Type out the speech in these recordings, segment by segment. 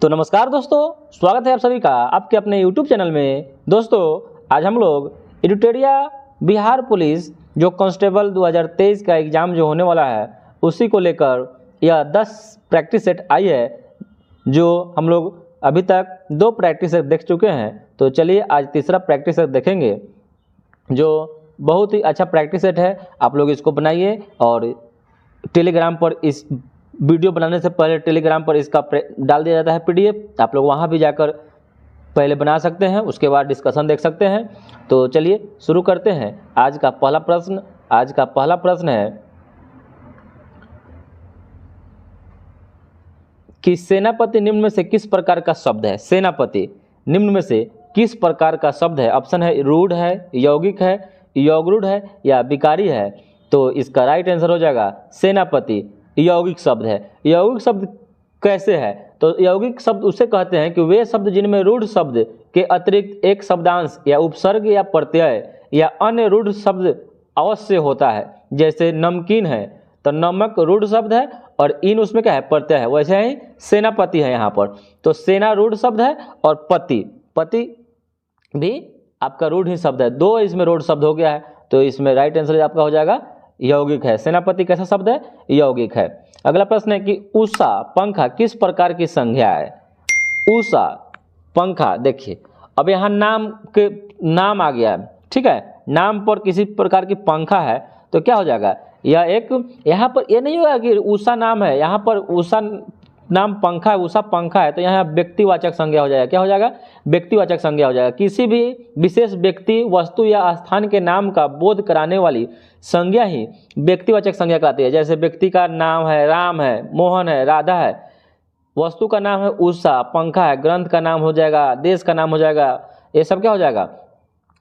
तो नमस्कार दोस्तों, स्वागत है आप सभी का आपके अपने YouTube चैनल में। दोस्तों आज हम लोग एडिटोरिया बिहार पुलिस जो कांस्टेबल 2023 का एग्ज़ाम जो होने वाला है उसी को लेकर यह 10 प्रैक्टिस सेट आई है, जो हम लोग अभी तक 2 प्रैक्टिस सेट देख चुके हैं। तो चलिए आज तीसरा प्रैक्टिस सेट देखेंगे, जो बहुत ही अच्छा प्रैक्टिस सेट है। आप लोग इसको बनाइए और टेलीग्राम पर इस वीडियो बनाने से पहले टेलीग्राम पर इसका डाल दिया जाता है PDF। आप लोग वहां भी जाकर पहले बना सकते हैं, उसके बाद डिस्कशन देख सकते हैं। तो चलिए शुरू करते हैं। आज का पहला प्रश्न है कि सेनापति निम्न में से किस प्रकार का शब्द है। सेनापति निम्न में से किस प्रकार का शब्द है। ऑप्शन है रूढ़ है, यौगिक है, यौगरूढ़ है या विकारी है। तो इसका राइट आंसर हो जाएगा सेनापति यौगिक शब्द है। यौगिक शब्द कैसे है? तो यौगिक शब्द उसे कहते हैं कि वे शब्द जिनमें रूढ़ शब्द के अतिरिक्त एक शब्दांश या उपसर्ग या प्रत्यय या अन्य रूढ़ शब्द अवश्य होता है। जैसे नमकीन है तो नमक रूढ़ शब्द है और इन उसमें क्या है, प्रत्यय है। वैसे ही सेनापति है यहाँ पर, तो सेना रूढ़ शब्द है और पति भी आपका रूढ़ ही शब्द है। 2 इसमें रूढ़ शब्द हो गया है, तो इसमें राइट आंसर आपका हो जाएगा यौगिक है। सेनापति कैसा शब्द है? यौगिक है। अगला प्रश्न है कि उषा पंखा किस प्रकार की संज्ञा है। उषा पंखा, देखिए अब यहाँ नाम आ गया है, ठीक है। नाम पर किसी प्रकार की पंखा है तो क्या हो जाएगा, यहाँ पर ये नहीं होगा कि उषा नाम है, यहाँ पर उषा नाम पंखा है, उषा पंखा है, तो यहाँ व्यक्तिवाचक संज्ञा हो जाएगा। क्या हो जाएगा? व्यक्तिवाचक संज्ञा हो जाएगा। किसी भी विशेष व्यक्ति, वस्तु या स्थान के नाम का बोध कराने वाली संज्ञा ही व्यक्तिवाचक संज्ञा कहलाती है। जैसे व्यक्ति का नाम है राम है, मोहन है, राधा है, वस्तु का नाम है उषा, पंखा है, ग्रंथ का नाम हो जाएगा, देश का नाम हो जाएगा। ये सब क्या हो जाएगा?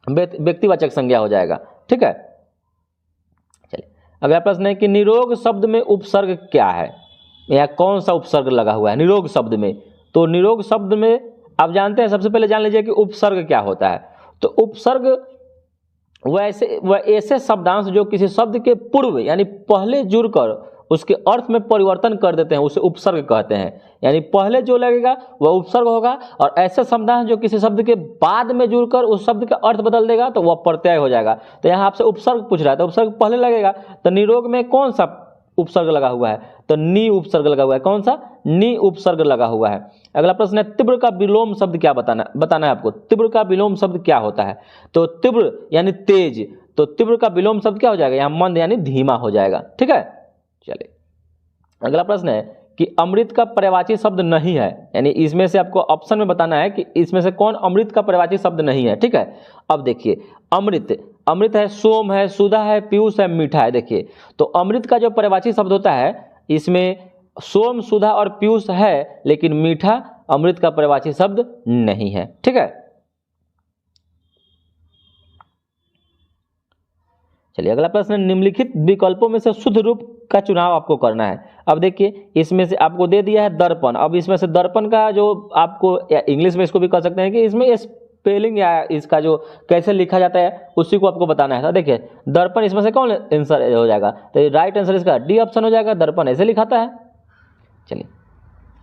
व्यक्तिवाचक संज्ञा हो जाएगा, ठीक है। चलिए अगला प्रश्न है कि निरोग शब्द में उपसर्ग क्या है, या कौन सा उपसर्ग लगा हुआ है निरोग शब्द में। तो निरोग शब्द में आप जानते हैं, सबसे पहले जान लीजिए कि उपसर्ग क्या होता है। तो उपसर्ग ऐसे शब्दांश जो किसी शब्द के पूर्व यानी पहले जुड़कर उसके अर्थ में परिवर्तन कर देते हैं, उसे उपसर्ग कहते हैं। यानी पहले जो लगेगा वह उपसर्ग होगा, और ऐसे शब्दांश जो किसी शब्द के बाद में जुड़कर उस शब्द का अर्थ बदल देगा तो वह प्रत्यय हो जाएगा। तो यहाँ आपसे उपसर्ग पूछ रहा है, तो उपसर्ग पहले लगेगा। तो निरोग में कौन सा उपसर्ग लगा हुआ है? तो नी उपसर्ग लगा हुआ है। कौन सा? नी उपसर्ग लगा हुआ है। अगला प्रश्न है तीव्र का विलोम शब्द क्या बताना है आपको। तीव्र का विलोम शब्द क्या होता है? तो तीव्र यानी तेज, तो तीव्र का विलोम शब्द क्या हो जाएगा? यहाँ मंद यानी धीमा हो जाएगा, ठीक है। चलिए अगला प्रश्न है कि अमृत का पर्यायवाची शब्द नहीं है, यानी इसमें से आपको ऑप्शन में बताना है कि इसमें से कौन अमृत का पर्यायवाची शब्द नहीं है, ठीक है। अब देखिए अमृत है, सोम है, सुधा है, पीयूष है, मीठा है। देखिए तो अमृत का जो पर्यायवाची शब्द होता है इसमें सोम, सुधा और पीयूष है, लेकिन मीठा अमृत का पर्यायवाची शब्द नहीं है, ठीक है। चलिए अगला प्रश्न, निम्नलिखित विकल्पों में से शुद्ध रूप का चुनाव आपको करना है। अब देखिए इसमें से आपको दे दिया है दर्पण। अब इसमें से दर्पण का जो आपको, या इंग्लिश में इसको भी कह सकते हैं कि इसमें स्पेलिंग या इसका जो कैसे लिखा जाता है उसी को आपको बताना है। तो देखिए दर्पण इसमें से कौन आंसर हो जाएगा? तो राइट आंसर इसका डी ऑप्शन हो जाएगा, दर्पण ऐसे लिखाता है। चलिए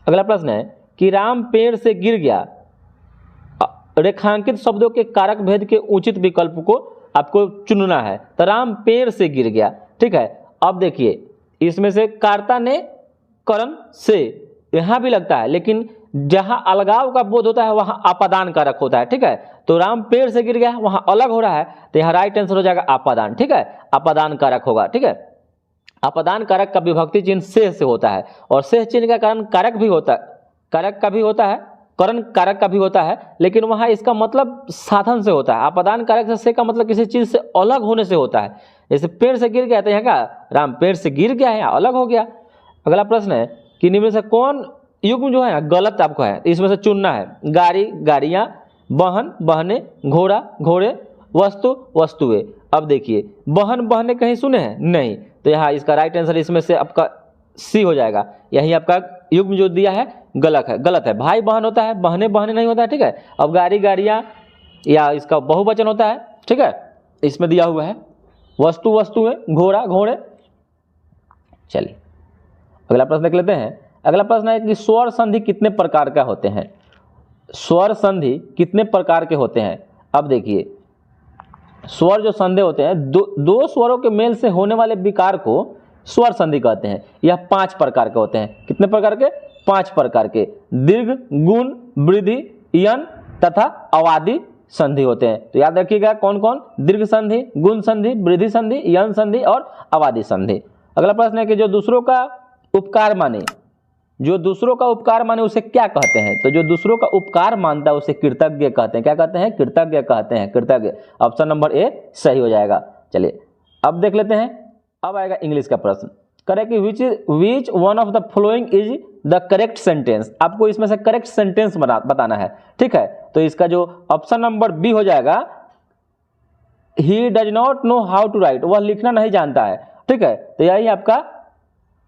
अगला प्रश्न है कि राम पेड़ से गिर गया, रेखांकित शब्दों के कारक भेद के उचित विकल्प को आपको चुनना है। तो राम पेड़ से गिर गया, ठीक है। अब देखिए इसमें से कार्ता ने करण से यहां भी लगता है, लेकिन जहां अलगाव का बोध होता है वहां अपादान कारक होता है, ठीक है। तो राम पेड़ से गिर गया, वहां अलग हो रहा है, तो यहाँ राइट आंसर हो जाएगा अपादान, ठीक है। अपादान कारक होगा, ठीक है। अपादान कारक का विभक्ति चिन्ह से होता है, और से चिन्ह का कारण कारक भी होता है, कारक का भी होता है, करण कारक का भी होता है, लेकिन वहां इसका मतलब साधन से होता है। अपादान कारक से का मतलब किसी चीज से अलग होने से होता है। जैसे पेड़ से गिर गया, तो यहाँ का राम पेड़ से गिर गया है, अलग हो गया। अगला प्रश्न है कि निम्न से कौन युग्म जो है ना गलत आपको है, इसमें से चुनना है। गाड़ी, गाड़ियां, वाहन, वाहने, घोड़ा, घोड़े, वस्तु, वस्तुएं। अब देखिए वाहन, वाहने कहीं सुने हैं? नहीं, तो यहाँ इसका राइट आंसर इसमें से आपका सी हो जाएगा। यही आपका युग्म जो दिया है गलत है। भाई बहन होता है, बहने बहने नहीं होता है, ठीक है। अब गाड़ी, गाड़ियां या इसका बहुवचन होता है, ठीक है, इसमें दिया हुआ है। वस्तु, वस्तुएं, घोड़ा, घोड़े। चलिए अगला प्रश्न देख लेते हैं। अगला प्रश्न है कि स्वर संधि कितने प्रकार का होते हैं? स्वर संधि कितने प्रकार के होते हैं? अब देखिए, स्वर जो संधि होते हैं, दो स्वरों के मेल से होने वाले विकार को स्वर संधि कहते हैं। यह 5 प्रकार के होते हैं। कितने प्रकार के? 5 प्रकार के। दीर्घ, गुण, वृद्धि, यन तथा अवादी संधि होते हैं। तो याद रखिएगा कौन कौन? दीर्घ संधि, गुण संधि, वृद्धि संधि, यन संधि और अवादी संधि। अगला प्रश्न है कि जो दूसरों का उपकार माने, जो दूसरों का उपकार माने उसे क्या कहते हैं? तो जो दूसरों का उपकार मानता है उसे कृतज्ञ कहते हैं। क्या कहते हैं? कृतज्ञ कहते हैं, कृतज्ञ। ऑप्शन नंबर ए सही हो जाएगा। चलिए अब देख लेते हैं। अब आएगा इंग्लिश का प्रश्न। करे कि which one of the following is the correct sentence. आपको इसमें से करेक्ट सेंटेंस बताना है, ठीक है। तो इसका जो ऑप्शन नंबर बी हो जाएगा, he does not know how to write, वह लिखना नहीं जानता है, ठीक है। तो यही आपका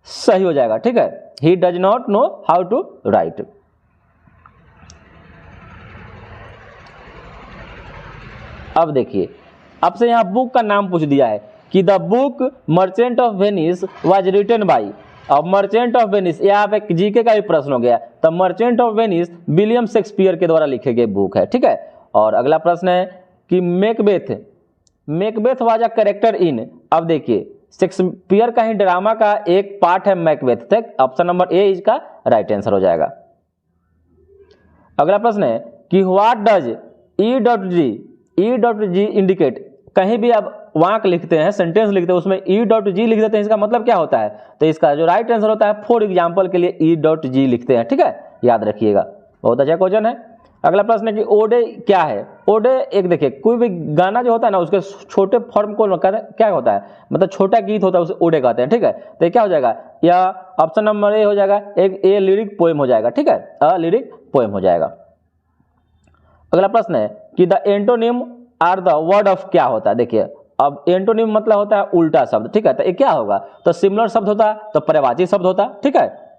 सही हो जाएगा, ठीक है। He does not know how to write. अब देखिए, आपसे यहां बुक का नाम पूछ दिया है कि the book Merchant of Venice was written by. अब मर्चेंट ऑफ वेनिस, यहाँ पे जीके का भी प्रश्न हो गया। तो Merchant of Venice William Shakespeare के द्वारा लिखे गए बुक है, ठीक है। और अगला प्रश्न है कि Macbeth was a character in. अब देखिए, शेक्सपियर का ही ड्रामा का एक पार्ट है मैकबेथ, तक ऑप्शन नंबर ए इसका राइट आंसर हो जाएगा। अगला प्रश्न है कि व्हाट डज E.G इंडिकेट। कहीं भी आप वाक्य लिखते हैं, सेंटेंस लिखते हैं, उसमें E.G लिख देते हैं, इसका मतलब क्या होता है? तो इसका जो राइट आंसर होता है फॉर एग्जाम्पल के लिए E.G लिखते हैं, ठीक है, याद रखिएगा। बहुत अच्छा क्वेश्चन है। अगला प्रश्न है कि ओडे क्या है? ओडे एक देखिए, कोई भी गाना जो होता है ना, उसके छोटे फॉर्म को क्या होता है, मतलब छोटा गीत होता है, उसे ओडे कहते हैं, ठीक है। तो ये क्या हो जाएगा? या ऑप्शन नंबर ए हो जाएगा, एक ए लिरिक पोएम हो जाएगा, ठीक है, अ लिरिक पोएम हो जाएगा। अगला प्रश्न है कि the antonym are the word of क्या होता है? देखिए, अब एंटोनिम मतलब होता है उल्टा शब्द, ठीक है। तो ये क्या होगा? तो सिमिलर शब्द होता है, तो पर्यायवाची शब्द होता है, ठीक है,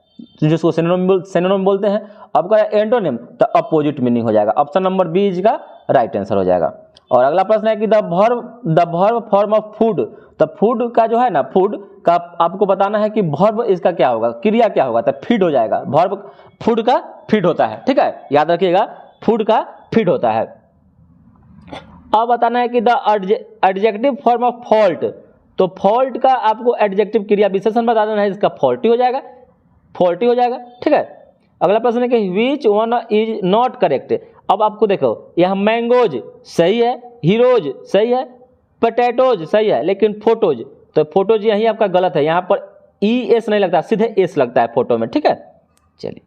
जिसको सिनोनिम बोलते हैं। अब क्या है एंटोनिम? तो अपोजिट मीनिंग हो जाएगा। ऑप्शन नंबर बी इसका राइट आंसर हो जाएगा। और अगला प्रश्न है कि the verb form of food. तो फूड का जो है ना, फूड का आपको बताना है कि वर्ब इसका क्या होगा, क्रिया क्या होगा? तो फीड हो जाएगा। वर्ब फूड का फीड होता है, ठीक है, याद रखिएगा, फूड का फीड होता है। अब बताना है कि the adjective form of fault. तो फॉल्ट का आपको एडजेक्टिव क्रिया विशेषण बता देना है, इसका फॉल्टी हो जाएगा, फॉल्टी हो जाएगा, ठीक है। अगला प्रश्न है कि which one is not correct. अब आपको देखो, यहाँ मैंगोज सही है, हीरोज सही है, पोटैटोज सही है, लेकिन फोटोज, तो फोटोज यही आपका गलत है। यहाँ पर ES नहीं लगता, सीधे एस लगता है फोटो में, ठीक है। चलिए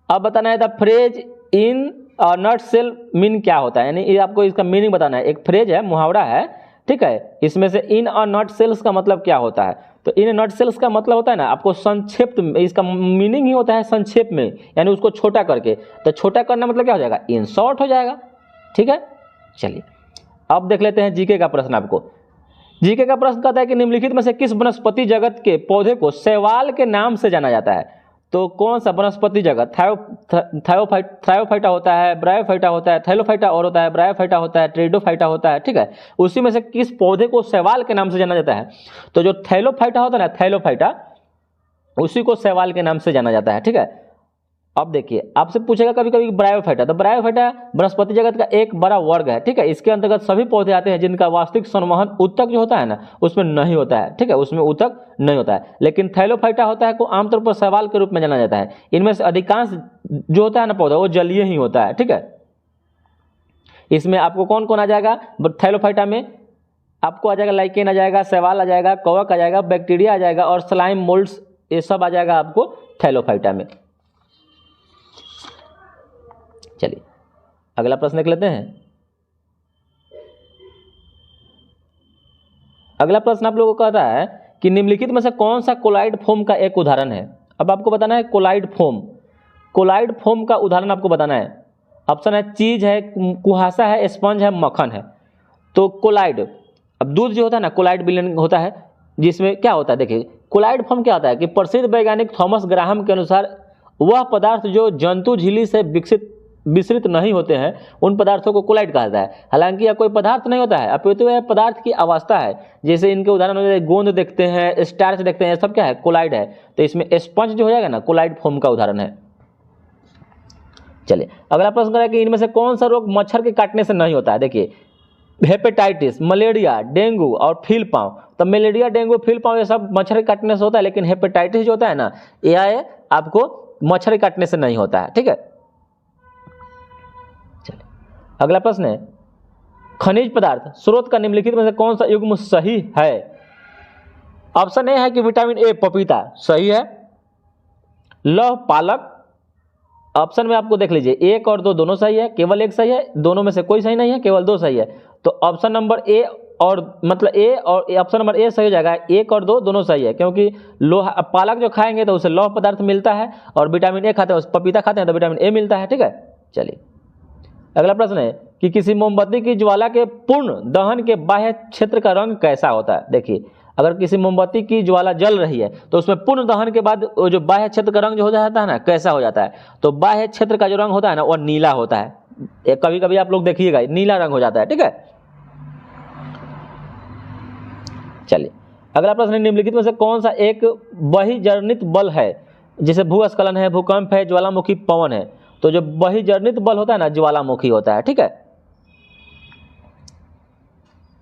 अब बताना है the phrase in nutshell mean क्या होता है, यानी आपको इसका मीनिंग बताना है। एक फ्रेज है, मुहावरा है, ठीक है, इसमें से इन अ नट सेल्स का मतलब क्या होता है? तो इन नट सेल्स का मतलब होता है ना, आपको संक्षिप्त, इसका मीनिंग ही होता है संक्षेप में, यानी उसको छोटा करके। तो छोटा करना मतलब क्या हो जाएगा? इन शॉर्ट हो जाएगा, ठीक है। चलिए अब देख लेते हैं जीके का प्रश्न। आपको जीके का प्रश्न कहता है कि निम्नलिखित में से किस वनस्पति जगत के पौधे को शैवाल के नाम से जाना जाता है? तो कौन सा वनस्पति जगत? थायोफाइटा होता है, ब्रायोफाइटा होता है, थैलोफाइटा और होता है, ब्रायोफाइटा होता है, ट्रेडोफाइटा होता है, ठीक है। उसी में से किस पौधे को शैवाल के नाम से जाना जाता है? तो जो थैलोफाइटा होता है ना, थैलोफाइटा, उसी को शैवाल के नाम से जाना जाता है, ठीक है। अब देखिए, आपसे पूछेगा कभी कभी ब्रायोफाइटा। तो ब्रायोफाइटा वनस्पति जगत का एक बड़ा वर्ग है, ठीक है। इसके अंतर्गत सभी पौधे आते हैं जिनका वास्तविक संवहन ऊतक जो होता है ना, उसमें नहीं होता है, ठीक है, उसमें ऊतक नहीं होता है। लेकिन थैलोफाइटा होता है को आमतौर पर शैवाल के रूप में जाना जाता है। इनमें से अधिकांश जो होता है ना पौधा, वो जलीय ही होता है, ठीक है। इसमें आपको कौन कौन आ जाएगा? थैलोफाइटा में आपको आ जाएगा लाइकेन आ जाएगा, शैवाल आ जाएगा, कवक आ जाएगा, बैक्टीरिया आ जाएगा और स्लाइम, मोल्ड्स, ये सब आ जाएगा आपको थैलोफाइटा में। चलिए अगला प्रश्न देख लेते हैं। अगला प्रश्न आप लोगों को कहता है कि निम्नलिखित में से कौन सा कोलाइड फोम का एक उदाहरण है? अब आपको बताना है कोलाइड फोम। कोलाइड फोम का उदाहरण आपको बताना है। ऑप्शन है चीज है, कुहासा है, स्पंज है, मक्खन है। तो कोलाइड, अब दूध जो होता है ना, कोलाइड विलयन होता है, जिसमें क्या होता है देखिए, कोलाइड फोम क्या होता है कि प्रसिद्ध वैज्ञानिक थॉमस ग्राहम के अनुसार वह पदार्थ जो जंतु झिल्ली से विकसित विसरित नहीं होते हैं उन पदार्थों को कोलाइड कहा जाता है। हालांकि यह कोई पदार्थ नहीं होता है, अपितु यह पदार्थ की अवस्था है। जैसे इनके उदाहरण हो जाए गोंद देखते हैं, स्टार्च देखते हैं, सब क्या है, कोलाइड है। तो इसमें स्पंज जो हो जाएगा ना, कोलाइड फॉर्म का उदाहरण है। चलिए अगला प्रश्न है कि इनमें से कौन सा रोग मच्छर के काटने से नहीं होता है। देखिए हेपेटाइटिस, मलेरिया, डेंगू और फील पाँव। तो मलेरिया, डेंगू, फील पाँव ये सब मच्छर के काटने से होता है, लेकिन हेपेटाइटिस जो होता है ना, यह आपको मच्छर के काटने से नहीं होता है। ठीक है, चलिए अगला प्रश्न है खनिज पदार्थ स्रोत का निम्नलिखित में से कौन सा युग्म सही है। ऑप्शन ए है कि विटामिन ए पपीता सही है, लौह पालक। ऑप्शन में आपको देख लीजिए 1 और 2 दोनों सही है, केवल 1 सही है, दोनों में से कोई सही नहीं है, केवल 2 सही है। तो ऑप्शन नंबर ए और मतलब ए और ऑप्शन नंबर ए सही हो जाएगा। 1 और 2 दोनों सही है, क्योंकि लोहा पालक जो खाएंगे तो उसे लौह पदार्थ मिलता है, और विटामिन ए खाते हैं, पपीता खाते हैं तो विटामिन ए मिलता है। ठीक है, चलिए अगला प्रश्न है कि किसी मोमबत्ती की ज्वाला के पूर्ण दहन के बाह्य क्षेत्र का रंग कैसा होता है। देखिए अगर किसी मोमबत्ती की ज्वाला जल रही है तो उसमें पूर्ण दहन के बाद जो बाह्य क्षेत्र का रंग जो हो जाता है ना, कैसा हो जाता है। तो बाह्य क्षेत्र का जो रंग होता है ना, वह नीला होता है। कभी कभी आप लोग देखिएगा नीला रंग हो जाता है। ठीक है, चलिए अगला प्रश्न है निम्नलिखित में से कौन सा एक बहिर्जनित बल है, जैसे भूस्खलन है, भूकंप है, ज्वालामुखी, पवन है। तो जो बहिर्जनित बल होता है ना, ज्वालामुखी होता है। ठीक है,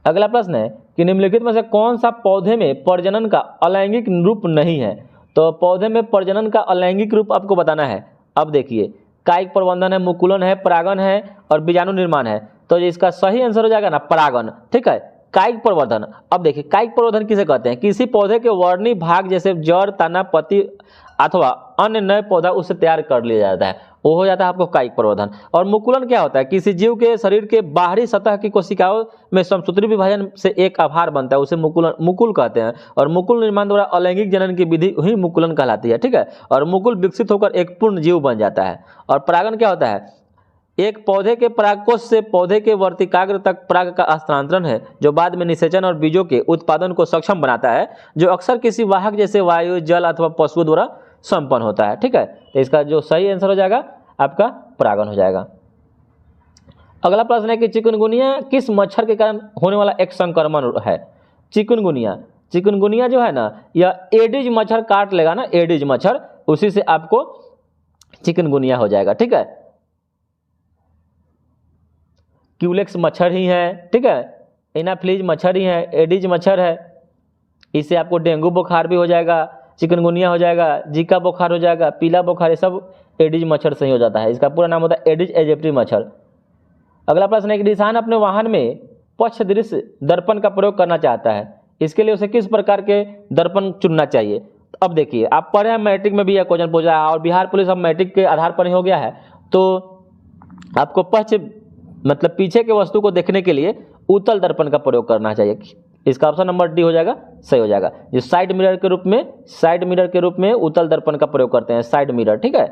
अगला प्रश्न है कि निम्नलिखित में से कौन सा पौधे में प्रजनन का अलैंगिक रूप नहीं है। तो पौधे में प्रजनन का अलैंगिक रूप आपको बताना है। अब देखिए कायिक प्रबंधन है, मुकुलन है, परागन है और बीजाणु निर्माण है। तो इसका सही आंसर हो जाएगा ना परागन। ठीक है, कायिक प्रवर्धन। अब देखिए कायिक प्रवर्धन किसे कहते हैं, किसी पौधे के वर्णी भाग जैसे जड़, तना, पत्ती अथवा अन्य नए पौधा उसे तैयार कर लिया जाता है, वो हो जाता है आपको कायिक प्रवर्धन। और मुकुलन क्या होता है, किसी जीव के शरीर के बाहरी सतह की कोशिकाओं में समसूत्री विभाजन से एक आहार बनता है, उसे मुकुल कहते हैं। और मुकुल निर्माण द्वारा अलैंगिक जनन की विधि ही मुकुलन कहलाती है। ठीक है, और मुकुल विकसित होकर एक पूर्ण जीव बन जाता है। और परागन क्या होता है, एक पौधे के परागकोश से पौधे के वर्तिकाग्र तक पराग का हस्तांतरण है, जो बाद में निषेचन और बीजों के उत्पादन को सक्षम बनाता है, जो अक्सर किसी वाहक जैसे वायु, जल अथवा पशुओं द्वारा संपन्न होता है। ठीक है, तो इसका जो सही आंसर हो जाएगा आपका परागन हो जाएगा। अगला प्रश्न है कि चिकनगुनिया किस मच्छर के कारण होने वाला एक संक्रमण है। चिकनगुनिया जो है ना, यह एडिज मच्छर काट लेगा ना, एडिज मच्छर, उसी से आपको चिकनगुनिया हो जाएगा। ठीक है, क्यूलेक्स मच्छर ही है। ठीक है, एनाफ्लीज मच्छर ही है, एडिज मच्छर है, इससे आपको डेंगू बुखार भी हो जाएगा, चिकनगुनिया हो जाएगा, जीका बुखार हो जाएगा, पीला बुखार, ये सब एडिज मच्छर से ही हो जाता है। इसका पूरा नाम होता है एडिज एजिप्टी मच्छर। अगला प्रश्न है कि किसान अपने वाहन में पक्ष दृश्य दर्पण का प्रयोग करना चाहता है, इसके लिए उसे किस प्रकार के दर्पण चुनना चाहिए। अब देखिए आप पढ़े हैं, मैट्रिक में भी यह क्वेश्चन पूछा है और बिहार पुलिस अब मैट्रिक के आधार पर ही हो गया है। तो आपको पक्ष मतलब पीछे के वस्तु को देखने के लिए उत्तल दर्पण का प्रयोग करना चाहिए। इसका ऑप्शन नंबर डी हो जाएगा, सही हो जाएगा। जो साइड मिरर के रूप में उत्तल दर्पण का प्रयोग करते हैं, साइड मिरर। ठीक है,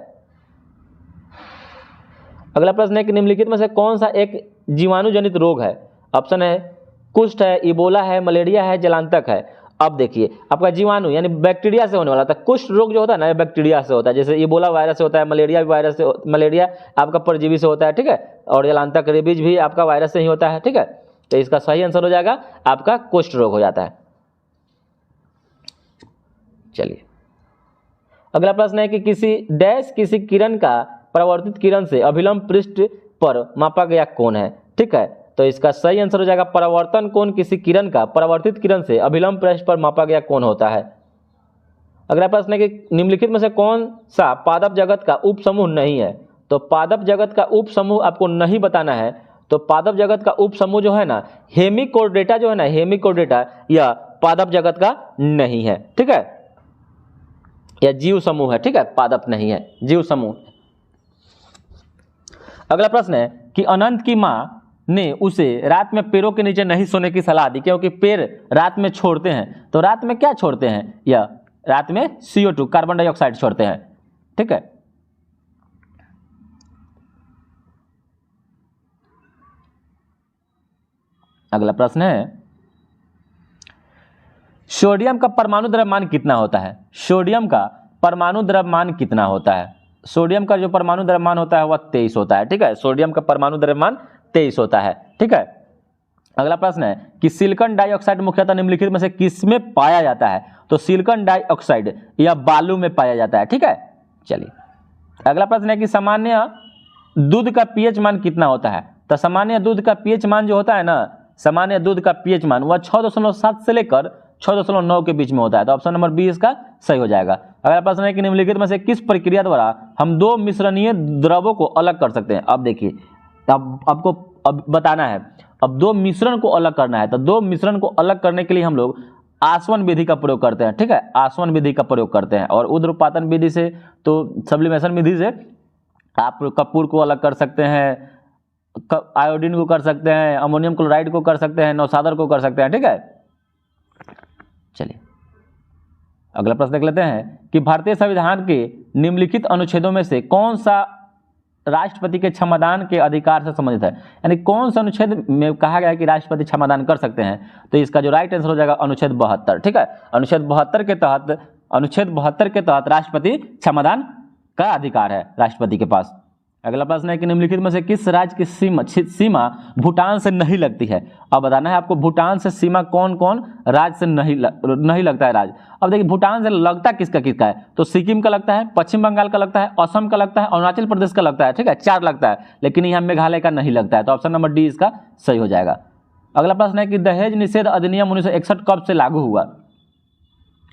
अगला प्रश्न है कि निम्नलिखित में से कौन सा एक जीवाणु जनित रोग है। ऑप्शन है कुष्ठ है, इबोला है, मलेरिया है, जलांतक है। अब देखिए आपका जीवाणु यानी बैक्टीरिया से होने वाला था। कुष्ठ रोग जो होता है ना, बैक्टीरिया से होता है, जैसे इबोला वायरस से होता है, मलेरिया भी वायरस से, मलेरिया आपका परजीवी से होता है। ठीक है, और जलांतक रेबीज भी आपका वायरस से ही होता है। ठीक है, तो इसका सही आंसर हो जाएगा आपका कुष्ठ रोग हो जाता है। चलिए अगला प्रश्न है कि किसी किरण का परावर्तित किरण से अभिलंब पृष्ठ पर मापा गया कोण है। ठीक है, तो इसका सही आंसर हो जाएगा परावर्तन कोण किसी किरण का परावर्तित किरण से अभिलंब पृष्ठ पर मापा गया कोण होता है। अगला प्रश्न है कि निम्नलिखित में से कौन सा पादप जगत का उप समूह नहीं है। तो पादप जगत का उप समूह आपको नहीं बताना है। तो पादप जगत का उप समूह जो है ना, हेमिकोर्डेटा जो है ना, हेमिकोर्डेटा यह पादप जगत का नहीं है। ठीक है, यह जीव समूह है। ठीक है, पादप नहीं है, जीव समूह। अगला प्रश्न है कि अनंत की मां ने उसे रात में पेड़ों के नीचे नहीं सोने की सलाह दी, क्योंकि पेड़ रात में छोड़ते हैं। तो रात में क्या छोड़ते हैं, यह रात में CO2 कार्बन डाइऑक्साइड छोड़ते हैं। ठीक है, अगला प्रश्न है सोडियम का परमाणु द्रव्यमान कितना होता है। सोडियम का परमाणु द्रव्यमान कितना होता है। सोडियम का जो परमाणु द्रव्यमान होता है वह 23 होता है। ठीक है, सोडियम का परमाणु द्रव्यमान 23 होता है। ठीक है, अगला प्रश्न है कि सिलिकॉन डाइऑक्साइड मुख्यतः निम्नलिखित में से किसमें पाया जाता है? तो सिलिकॉन डाइऑक्साइड या बालू में पाया जाता है। ठीक है, चलिए अगला प्रश्न है कि सामान्य दूध का पीएच मान कितना होता है? तो सामान्य दूध का पीएच मान जो होता है ना, सामान्य दूध का पीएच मान वह 6.7 से लेकर 6.9 के बीच में होता है। तो ऑप्शन नंबर बी इसका सही हो जाएगा। अगला प्रश्न है कि निम्नलिखित में से किस प्रक्रिया द्वारा हम दो मिश्रणीय द्रवों को अलग कर सकते हैं? अब देखिए, अब आपको अब बताना है, अब दो मिश्रण को अलग करना है। तो दो मिश्रण को अलग करने के लिए हम लोग आसवन विधि का प्रयोग करते हैं। ठीक है, आसवन विधि का प्रयोग करते हैं। और ऊर्ध्वपातन विधि से, तो सब्लिमेशन विधि से आप कपूर को अलग कर सकते हैं, आयोडीन को कर सकते हैं, अमोनियम क्लोराइड को कर सकते हैं, नौसादर को कर सकते हैं। ठीक है, चलिए अगला प्रश्न देख लेते हैं कि भारतीय संविधान के निम्नलिखित अनुच्छेदों में से कौन सा राष्ट्रपति के क्षमादान के अधिकार से संबंधित है? यानी कौन सा अनुच्छेद में कहा गया है कि राष्ट्रपति क्षमादान कर सकते हैं? तो इसका जो राइट आंसर हो जाएगा अनुच्छेद 72। ठीक है, अनुच्छेद 72 के तहत राष्ट्रपति क्षमादान का अधिकार है राष्ट्रपति के पास। अगला प्रश्न है कि निम्नलिखित में से किस राज्य की सीमा भूटान से नहीं लगती है? अब बताना है आपको भूटान से सीमा कौन कौन राज्य से नहीं लगता है राज्य। अब देखिए भूटान से लगता किसका किसका है? तो सिक्किम का लगता है, पश्चिम बंगाल का लगता है, असम का लगता है, अरुणाचल प्रदेश का लगता है। ठीक है, 4 लगता है, लेकिन यहाँ मेघालय का नहीं लगता है। तो ऑप्शन नंबर डी इसका सही हो जाएगा। अगला प्रश्न है कि दहेज निषेध अधिनियम 1961 कब से लागू हुआ?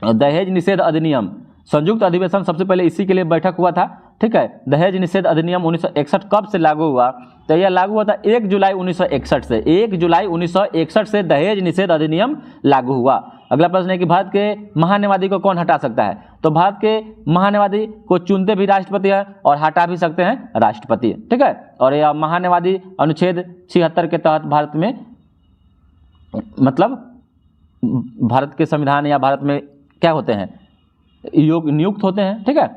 दहेज निषेध अधिनियम संयुक्त अधिवेशन सबसे पहले इसी के लिए बैठक हुआ था। ठीक है, दहेज निषेध अधिनियम 1961 कब से लागू हुआ? तो यह लागू हुआ था 1 जुलाई 1961 से। 1 जुलाई 1961 से दहेज निषेध अधिनियम लागू हुआ। अगला प्रश्न है कि भारत के महान्यवादी को कौन हटा सकता है? तो भारत के महान्यवादी को चुनते भी राष्ट्रपति है और हटा भी सकते हैं राष्ट्रपति। ठीक है, और यह महान्यवादी अनुच्छेद 76 के तहत भारत में, मतलब भारत के संविधान या भारत में क्या होते हैं, नियुक्त होते हैं। ठीक है,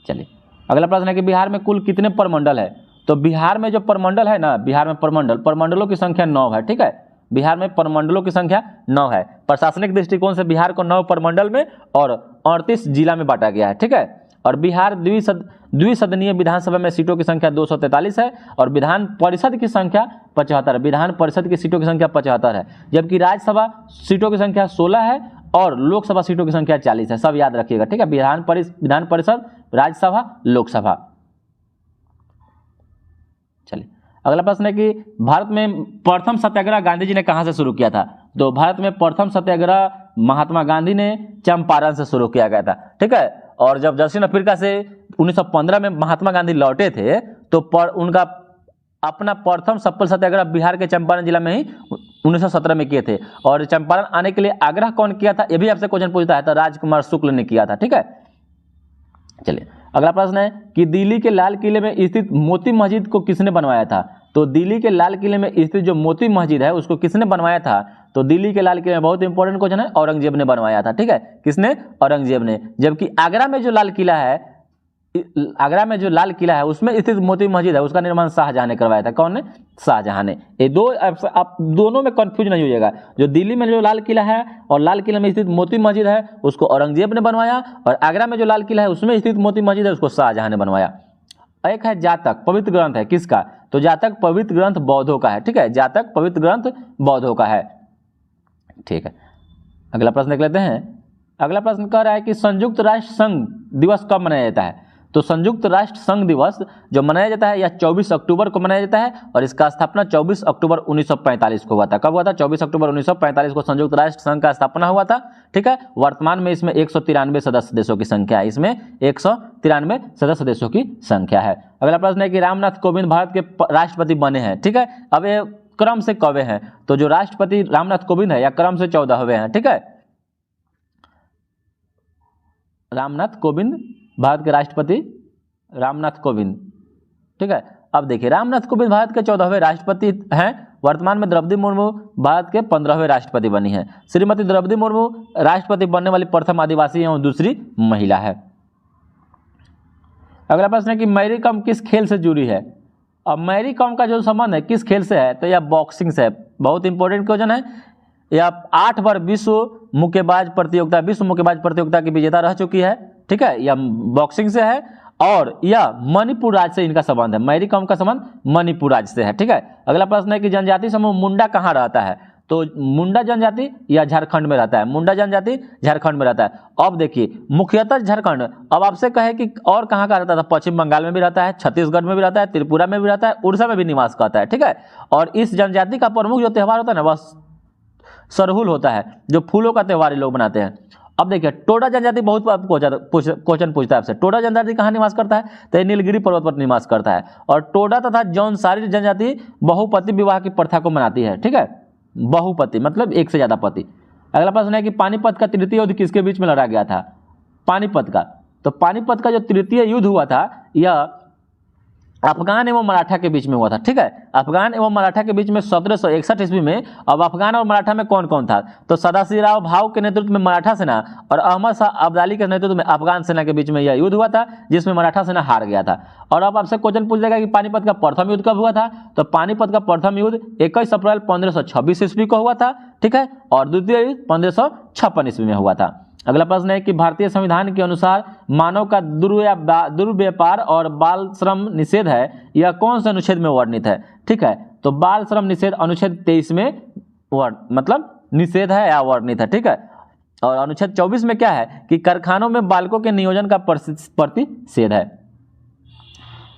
चलिए अगला प्रश्न है कि बिहार में कुल कितने प्रमंडल है? तो बिहार में जो प्रमंडल है ना, बिहार में प्रमंडलों की संख्या 9 है। ठीक है, बिहार में प्रमंडलों की संख्या 9 है। प्रशासनिक दृष्टिकोण से बिहार को 9 प्रमंडल में और 38 जिला में बांटा गया है। ठीक है, और बिहार द्विसदनीय विधानसभा में सीटों की संख्या 243 है और विधान परिषद की संख्या 75, विधान परिषद की सीटों की संख्या 75 है। जबकि राज्यसभा सीटों की संख्या 16 है और लोकसभा सीटों की संख्या 40 है। सब याद रखिएगा। ठीक है, विधान परिषद, राज्यसभा, लोकसभा। चलिए अगला प्रश्न है कि भारत में प्रथम सत्याग्रह गांधी जी ने कहां से शुरू किया था? तो भारत में प्रथम सत्याग्रह महात्मा गांधी ने चंपारण से शुरू किया गया था। ठीक है, और जब दक्षिण अफ्रीका से 1915 में महात्मा गांधी लौटे थे तो उनका अपना प्रथम सफल सत्याग्रह बिहार के चंपारण जिला में ही 1917 में किए थे। और चंपारण आने के लिए आग्रह कौन किया था, ये भी आपसे क्वेश्चन पूछता है, तो राजकुमार शुक्ल ने किया था। ठीक है, चलिए अगला प्रश्न है कि दिल्ली के लाल किले में स्थित मोती मस्जिद को किसने बनवाया था? तो दिल्ली के लाल किले में स्थित जो मोती मस्जिद है उसको किसने बनवाया था? तो दिल्ली के लाल किले में बहुत इंपॉर्टेंट क्वेश्चन है, औरंगजेब ने बनवाया था। ठीक है, किसने? औरंगजेब ने। जबकि आगरा में जो लाल किला है, उसमें स्थित मोती मस्जिद है, उसका निर्माण शाहजहां ने करवाया था। कौन ने? शाहजहां ने। ये दो आप दोनों में कंफ्यूज नहीं होइएगा। जो दिल्ली में जो लाल किला है और लाल किला में स्थित मोती मस्जिद है उसको औरंगजेब ने बनवाया, और आगरा में जो लाल किला है उसमें स्थित मोती मस्जिद है उसको शाहजहां ने बनवाया। एक है जातक, पवित्र ग्रंथ है, किसका? तो जातक पवित्र ग्रंथ बौद्धों का है। ठीक है, जातक पवित्र ग्रंथ बौद्धों का है। ठीक है, अगला प्रश्न देख लेते हैं। अगला प्रश्न कह रहा है कि संयुक्त राष्ट्र संघ दिवस कब मनाया जाता है? तो संयुक्त राष्ट्र संघ दिवस जो मनाया जाता है यह 24 अक्टूबर को मनाया जाता है और इसका स्थापना 24 अक्टूबर 1945 को हुआ था। कब हुआ था? 24 अक्टूबर 1945 को संयुक्त राष्ट्र संघ का स्थापना हुआ था। ठीक है, वर्तमान में इसमें 193 सदस्य देशों की संख्या है। इसमें 193 सदस्य देशों की संख्या है। अगला प्रश्न है कि रामनाथ कोविंद भारत के राष्ट्रपति बने हैं। ठीक है, अब ये क्रम से कवे हैं? तो जो राष्ट्रपति रामनाथ कोविंद है या क्रम से 14वें हैं। ठीक है, रामनाथ कोविंद भारत के राष्ट्रपति रामनाथ कोविंद। ठीक है, अब देखिए रामनाथ कोविंद भारत के 14वें राष्ट्रपति हैं। वर्तमान में द्रौपदी मुर्मू भारत के 15वें राष्ट्रपति बनी है। श्रीमती द्रौपदी मुर्मू राष्ट्रपति बनने वाली प्रथम आदिवासी एवं दूसरी महिला है। अगला प्रश्न है कि मैरी कॉम किस खेल से जुड़ी है? अब मैरी कॉम का जो संबंध है किस खेल से है? तो यह बॉक्सिंग से है। बहुत इंपॉर्टेंट क्वेश्चन है। यह 8 बार विश्व मुक्केबाज प्रतियोगिता की विजेता रह चुकी है। ठीक है, यह बॉक्सिंग से है और यह मणिपुर राज्य से इनका संबंध है। मैरी कॉम का संबंध मणिपुर राज्य से है। ठीक है, अगला प्रश्न है कि जनजाति समूह मुंडा कहाँ रहता है? तो मुंडा जनजाति या झारखंड में रहता है? मुंडा जनजाति झारखंड में रहता है। अब देखिए मुख्यतः झारखंड। अब आपसे कहे कि और कहाँ का रहता था? पश्चिम बंगाल में भी रहता है, छत्तीसगढ़ में भी रहता है, त्रिपुरा में भी रहता है, उड़ीसा में भी निवास करता है। ठीक है, और इस जनजाति का प्रमुख जो त्यौहार होता है ना वह सरहुल होता है, जो फूलों का त्यौहार ये लोग बनाते हैं। अब देखिए टोडा जनजाति बहुत क्वेश्चन पूछता है आपसे, टोडा जनजाति कहाँ निवास करता है? तो नीलगिरी पर्वत पर निवास करता है। और टोडा तथा जौनसारी जनजाति बहुपति विवाह की प्रथा को मनाती है। ठीक है, बहुपति मतलब एक से ज्यादा पति। अगला प्रश्न है कि पानीपत का तृतीय युद्ध किसके बीच में लड़ा गया था? पानीपत का, तो पानीपत का जो तृतीय युद्ध हुआ था यह अफगान एवं मराठा के बीच में हुआ था। ठीक है, अफगान एवं मराठा के बीच में 1761 ईस्वी में। अब अफगान और मराठा में कौन कौन था? तो सदाशिवराव भाऊ के नेतृत्व में मराठा सेना और अहमद शाह अब्दाली के नेतृत्व में अफगान सेना के बीच में यह युद्ध हुआ था, जिसमें मराठा सेना हार गया था। और अब आपसे क्वेश्चन पूछ जाएगा कि पानीपत का प्रथम युद्ध कब हुआ था? तो पानीपत का प्रथम युद्ध 21 अप्रैल 1526 ईस्वी को हुआ था। ठीक है, और द्वितीय युद्ध 1556 ईस्वी में हुआ था। अगला प्रश्न है कि भारतीय संविधान के अनुसार मानव का दुर्व्यापार और बाल श्रम निषेध है, यह कौन से अनुच्छेद में वर्णित है? ठीक है, तो बाल श्रम निषेध अनुच्छेद 23 में मतलब निषेध है या वर्णित है। ठीक है, और अनुच्छेद 24 में क्या है कि कारखानों में बालकों के नियोजन का प्रतिषेध है।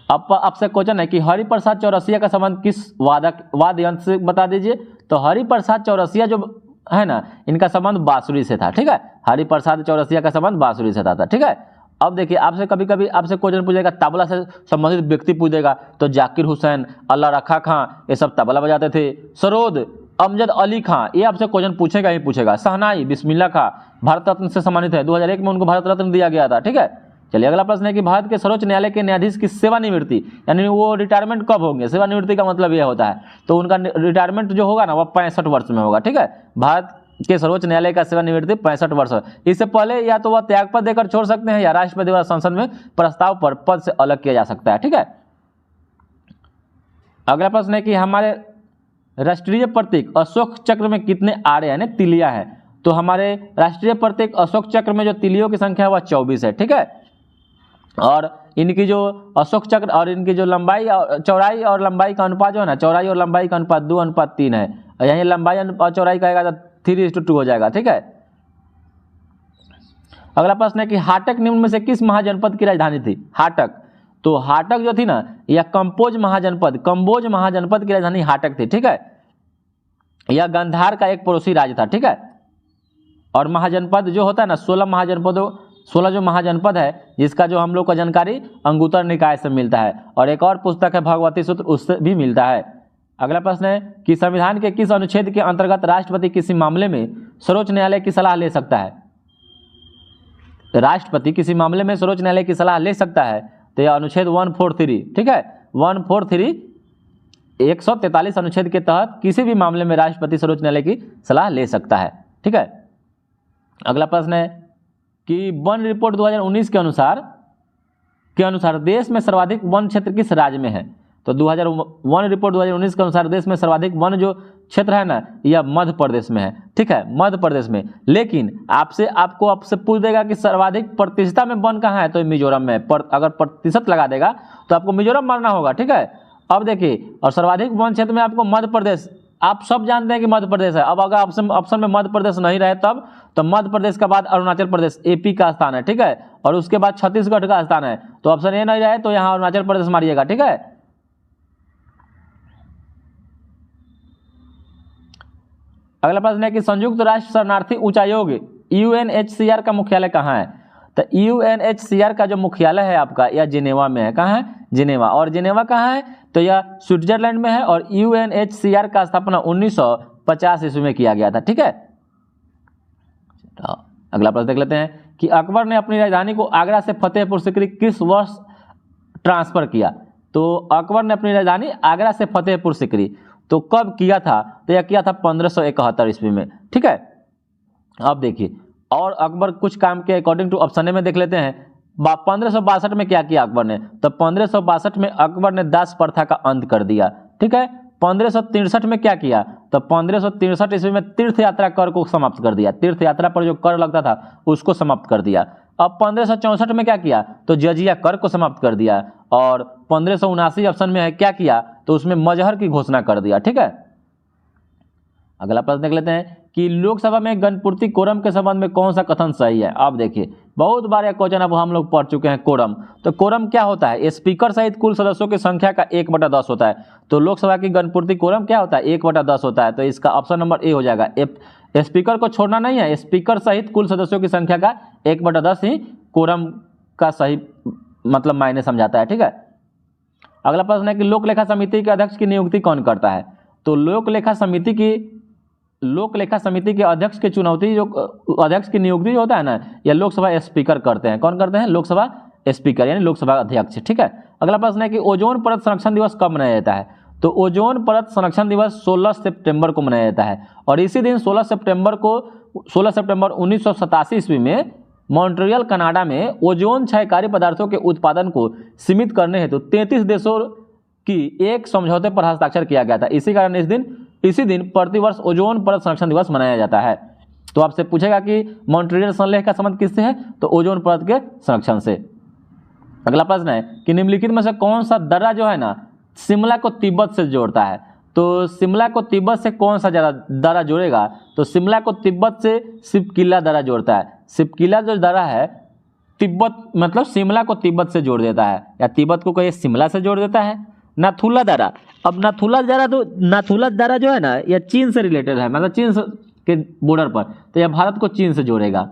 अब आपसे क्वेश्चन है कि हरिप्रसाद चौरसिया का संबंध किस वाद्य यंत्र से बता दीजिए? तो हरिप्रसाद चौरसिया जो है ना, इनका संबंध बांसुरी से था। ठीक है, हरिप्रसाद चौरसिया का संबंध बांसुरी से था। ठीक है, अब देखिए आपसे कभी कभी आपसे क्वेश्चन पूछेगा तबला से संबंधित व्यक्ति पूछेगा, तो जाकिर हुसैन, अल्लाह रखा खां, ये सब तबला बजाते थे। सरोद अमजद अली खां, ये आपसे क्वेश्चन पूछेगा ही पूछेगा। शहनाई बिस्मिल्लाह खां भारत रत्न से सम्मानित है, 2001 में उनको भारत रत्न दिया गया था। ठीक है, चलिए अगला प्रश्न है कि भारत के सर्वोच्च न्यायालय के न्यायाधीश की सेवानिवृत्ति यानी वो रिटायरमेंट कब होंगे? सेवानिवृत्ति का मतलब यह होता है, तो उनका रिटायरमेंट जो होगा ना वह 65 वर्ष में होगा। ठीक है, भारत के सर्वोच्च न्यायालय का सेवानिवृत्ति 65 वर्ष। इससे पहले या तो वह त्यागपत्र देकर छोड़ सकते हैं या राष्ट्रपति द्वारा संसद में प्रस्ताव पर पद से अलग किया जा सकता है। ठीक है, अगला प्रश्न है कि हमारे राष्ट्रीय प्रतीक अशोक चक्र में कितने आरे यानी तिलियां हैं? तो हमारे राष्ट्रीय प्रतीक अशोक चक्र में जो तिलियों की संख्या है वह 24 है। ठीक है, और इनकी जो अशोक चक्र और इनकी जो लंबाई चौड़ाई और लंबाई का अनुपात जो है ना, चौड़ाई और लंबाई का अनुपात 2:3 है। यहीं लंबाई और चौड़ाई कहेगा तो 3:2 हो जाएगा। ठीक है, अगला प्रश्न है कि हाटक निम्न में से किस महाजनपद की राजधानी थी? हाटक, तो हाटक जो थी ना यह कंबोज महाजनपद की राजधानी हाटक थी। ठीक है, यह गांधार का एक पड़ोसी राज्य था। ठीक है, और महाजनपद जो होता है ना 16 जो महाजनपद है जिसका जो हम लोग को जानकारी अंगुत्तर निकाय से मिलता है, और एक और पुस्तक है भगवती सूत्र उससे भी मिलता है। अगला प्रश्न है कि संविधान के किस अनुच्छेद के अंतर्गत राष्ट्रपति किसी मामले में सर्वोच्च न्यायालय की सलाह ले सकता है? राष्ट्रपति किसी मामले में सर्वोच्च न्यायालय की सलाह ले सकता है, तो यह अनुच्छेद 143। ठीक है, 143 143 अनुच्छेद के तहत किसी भी मामले में राष्ट्रपति सर्वोच्च न्यायालय की सलाह ले सकता है। ठीक है, अगला प्रश्न है कि वन रिपोर्ट 2019 के अनुसार देश में सर्वाधिक वन क्षेत्र किस राज्य में है? तो 2001 रिपोर्ट 2019 के अनुसार देश में सर्वाधिक वन जो क्षेत्र है ना यह मध्य प्रदेश में है। ठीक है, मध्य प्रदेश में। लेकिन आपसे पूछ देगा कि सर्वाधिक प्रतिशत में वन कहाँ है? तो मिजोरम में। अगर प्रतिशत लगा देगा तो आपको मिजोरम मानना होगा। ठीक है, अब देखिए, और सर्वाधिक वन क्षेत्र में आपको मध्य प्रदेश, आप सब जानते हैं कि मध्य प्रदेश है। अब अगर ऑप्शन में मध्य प्रदेश नहीं रहे तब, तो मध्य प्रदेश के बाद अरुणाचल प्रदेश एपी का स्थान है। ठीक है, और उसके बाद छत्तीसगढ़ का स्थान है। तो ऑप्शन ए नहीं रहे तो यहाँ अरुणाचल प्रदेश मारिएगा। ठीक है, अगला प्रश्न है कि संयुक्त राष्ट्र शरणार्थी उच्चायोग यूएनएचसीआर का मुख्यालय कहाँ है? तो यूएनएचसीआर का जो मुख्यालय है आपका यह जिनेवा में है। कहाँ है? जिनेवा। और जिनेवा कहाँ है? तो यह स्विट्जरलैंड में है। और यूएनएचसीआर का स्थापना 1950 ईस्वी में किया गया था। ठीक है, अगला प्रश्न देख लेते हैं कि अकबर ने अपनी राजधानी को आगरा से फतेहपुर सीकरी किस वर्ष ट्रांसफर किया? तो अकबर ने अपनी राजधानी आगरा से फतेहपुर सीकरी तो कब किया था? तो यह किया था 1571 ईस्वी में। ठीक है, अब देखिए, और अकबर कुछ काम के अकॉर्डिंग टू ऑप्शन ए में देख लेते हैं। 1562 में क्या किया अकबर ने? तो 1562 में अकबर ने दास प्रथा का अंत कर दिया। ठीक है, 1563 में क्या किया? तो 1563 ईस्वी में तीर्थ यात्रा कर को समाप्त कर दिया। तीर्थ यात्रा पर जो कर लगता था उसको समाप्त कर दिया। अब 1564 में क्या किया, तो जजिया कर को समाप्त कर दिया, और 1579 ऑप्शन में है क्या किया, तो उसमें मजहर की घोषणा कर दिया। ठीक है, अगला प्रश्न देख लेते हैं कि लोकसभा में गणपूर्ति कोरम के संबंध में कौन सा कथन सही है। आप देखिए बहुत बार यह क्वेश्चन अब हम लोग पढ़ चुके हैं। कोरम, तो कोरम क्या होता है, स्पीकर सहित कुल सदस्यों की संख्या का 1/10 होता है। तो लोकसभा की गणपूर्ति कोरम क्या होता है, 1/10 होता है। तो इसका ऑप्शन नंबर ए हो जाएगा। स्पीकर को छोड़ना नहीं है, स्पीकर सहित कुल सदस्यों की संख्या का 1/10 ही कोरम का सही मतलब मायने समझाता है। ठीक है, अगला प्रश्न है कि लोक लेखा समिति के अध्यक्ष की नियुक्ति कौन करता है। तो लोक लेखा समिति के अध्यक्ष की चुनौती जो अध्यक्ष की नियुक्ति जो होता है ना, यह लोकसभा स्पीकर करते हैं। कौन करते हैं, लोकसभा स्पीकर यानी लोकसभा अध्यक्ष। ठीक है, अगला प्रश्न है कि ओजोन परत संरक्षण दिवस कब मनाया जाता है। तो ओजोन परत संरक्षण दिवस 16 सितंबर को मनाया जाता है, और इसी दिन 16 सितंबर 1987 ईस्वी में मॉन्ट्रियल कनाडा में ओजोन क्षयकारी पदार्थों के उत्पादन को सीमित करने हेतु 33 देशों की एक समझौते पर हस्ताक्षर किया गया था। इसी कारण इसी दिन प्रतिवर्ष ओजोन परत संरक्षण दिवस मनाया जाता है। तो आपसे पूछेगा कि मॉन्ट्रियल संलेख का संबंध किससे है, तो ओजोन परत के संरक्षण से। अगला प्रश्न है कि निम्नलिखित में से कौन सा दर्रा जो है ना शिमला को तिब्बत से जोड़ता है। तो शिमला को तिब्बत से कौन सा दर्रा जोड़ेगा, तो शिमला को तिब्बत से सिपकिला दर्रा जोड़ता है। सिपकिला जो दर्रा है तिब्बत मतलब शिमला को तिब्बत से जोड़ देता है, या तिब्बत को कहीं शिमला से जोड़ देता है। नाथुला दर्रा, अब नाथुला दर्रा जो है ना यह चीन से रिलेटेड है, मतलब चीन के बॉर्डर पर, तो यह भारत को चीन से जोड़ेगा।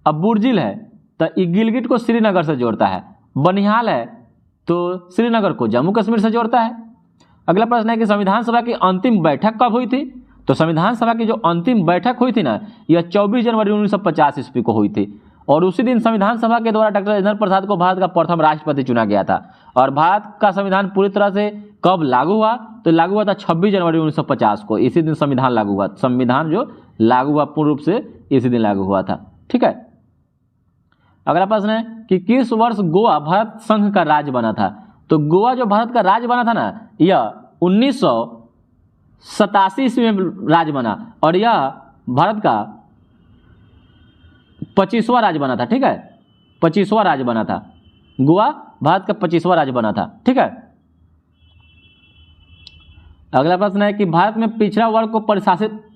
अब बुर्जिल है तो गिलगिट को श्रीनगर से जोड़ता है। बनिहाल है तो श्रीनगर को जम्मू कश्मीर से जोड़ता है। अगला प्रश्न है कि संविधान सभा की अंतिम बैठक कब हुई थी। तो संविधान सभा की जो अंतिम बैठक हुई थी ना, यह 24 जनवरी 1950 ईस्वी को हुई थी, और उसी दिन संविधान सभा के द्वारा डॉक्टर राजेंद्र प्रसाद को भारत का प्रथम राष्ट्रपति चुना गया था। और भारत का संविधान पूरी तरह से कब लागू हुआ, तो लागू हुआ था 26 जनवरी 1950 को। इसी दिन संविधान लागू हुआ, संविधान जो लागू हुआ पूर्ण रूप से इसी दिन लागू हुआ था। ठीक है, अगला प्रश्न है कि किस वर्ष गोवा भारत संघ का राज्य बना था। तो गोवा जो भारत का राज्य बना था ना, यह 1987 ईस्वी में राज्य बना, और यह भारत का 25वां राज्य बना था। ठीक है, 25वां राज्य बना था गोवा, भारत का 25वां राज्य बना था। ठीक है, अगला प्रश्न है कि भारत में पिछड़ा वर्ग को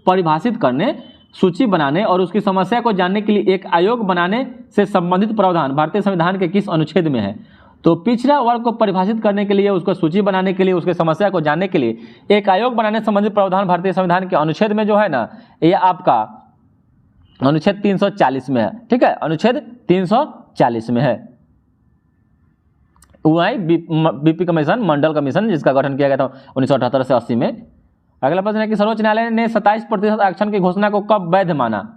परिभाषित करने, सूची बनाने और उसकी समस्या को जानने के लिए एक आयोग बनाने से संबंधित प्रावधान भारतीय संविधान के किस अनुच्छेद में है। तो पिछड़ा वर्ग को परिभाषित करने के लिए, उसको सूची बनाने के लिए, उसकी समस्या को जानने के लिए एक आयोग बनाने से संबंधित प्रावधान भारतीय संविधान के अनुच्छेद में जो है ना, ये आपका अनुच्छेद 340 में है। ठीक है, अनुच्छेद 340 में है। वही बीपी कमीशन, मंडल कमीशन, जिसका गठन किया गया था 1978 से 80 में। अगला प्रश्न है कि सर्वोच्च न्यायालय ने 27% आरक्षण की घोषणा को कब वैध माना।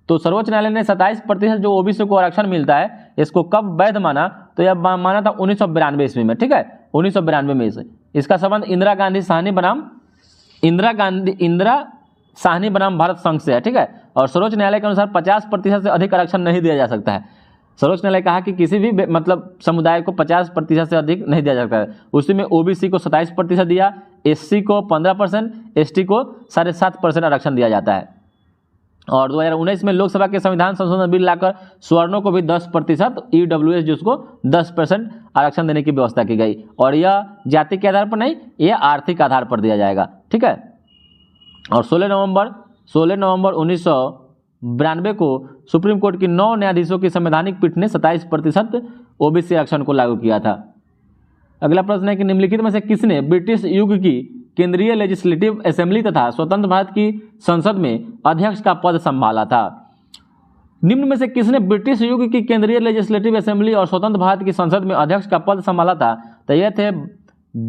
तो सर्वोच्च न्यायालय ने 27% जो ओबीसी को आरक्षण मिलता है, इसको कब वैध माना, तो यह माना था 1992 ईस्वी में। ठीक है, 1992 में इसका संबंध इंदिरा साहनी बनाम भारत संघ से है। ठीक है, और सर्वोच्च न्यायालय के अनुसार 50% से अधिक आरक्षण नहीं दिया जा सकता है। सर्वोच्च न्यायालय कहा कि किसी भी मतलब समुदाय को 50% से अधिक नहीं दिया जाता है। उसी में ओबीसी को 27% दिया, एससी को 15%, एसटी को 7.5% आरक्षण दिया जाता है। और 2019 में लोकसभा के संविधान संशोधन बिल लाकर सवर्णों को भी 10%, ईडब्ल्यूएस जिसको 10% आरक्षण देने की व्यवस्था की गई। और यह जाति के आधार पर नहीं, यह आर्थिक आधार पर दिया जाएगा। ठीक है, और 16 नवंबर 1992 को सुप्रीम कोर्ट की 9 न्यायाधीशों की संवैधानिक पीठ ने 27% ओबीसी आरक्षण को लागू किया था। अगला प्रश्न है कि निम्नलिखित में से किसने ब्रिटिश युग की केंद्रीय लेजिस्लेटिव असेंबली तथा स्वतंत्र भारत की संसद में अध्यक्ष का पद संभाला था। निम्न में से किसने ब्रिटिश युग की केंद्रीय लेजिस्लेटिव असेंबली और स्वतंत्र भारत की संसद में अध्यक्ष का पद संभाला था। तो यह थे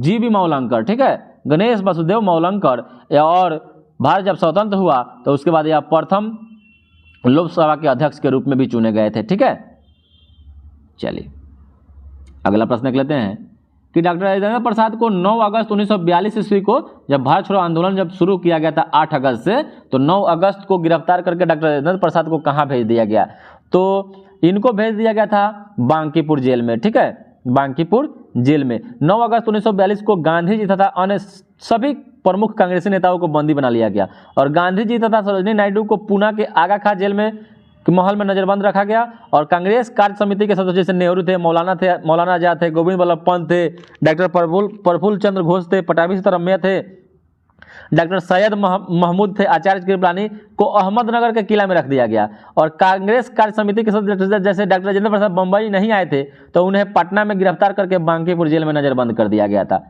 जीबी मौलंकर। ठीक है, गणेश वासुदेव मौलंकर। और भारत जब स्वतंत्र हुआ तो उसके बाद यह प्रथम लोकसभा के अध्यक्ष के रूप में भी चुने गए थे। ठीक है, चलिए अगला प्रश्न देख लेते हैं कि डॉक्टर राजेंद्र प्रसाद को 9 अगस्त 1942 ईस्वी को जब भारत छोड़ो आंदोलन जब शुरू किया गया था 8 अगस्त से, तो 9 अगस्त को गिरफ्तार करके डॉक्टर राजेंद्र प्रसाद को कहाँ भेज दिया गया, तो इनको भेज दिया गया था बांकीपुर जेल में। ठीक है, बांकीपुर जेल में 9 अगस्त 1942 को गांधी जी तथा अन्य सभी प्रमुख कांग्रेसी नेताओं को बंदी बना लिया गया, और गांधी जी तथा सरोजिनी नायडू को पूना के आगा खां जेल में के महल में नजरबंद रखा गया। और कांग्रेस कार्य समिति के सदस्य जैसे नेहरू थे, मौलाना आजाद थे, गोविंद वल्लभ पंत थे, डॉक्टर प्रफुल्ल चंद्र घोष थे, पटाभी सीतारमैया थे, डॉक्टर सैयद महमूद थे, आचार्य कृपलानी को अहमदनगर के किला में रख दिया गया। और कांग्रेस कार्य समिति के सदस्य जैसे डॉक्टर राजेंद्र प्रसाद बम्बई नहीं आए थे तो उन्हें पटना में गिरफ्तार करके बांकीपुर जेल में नजरबंद कर दिया गया था।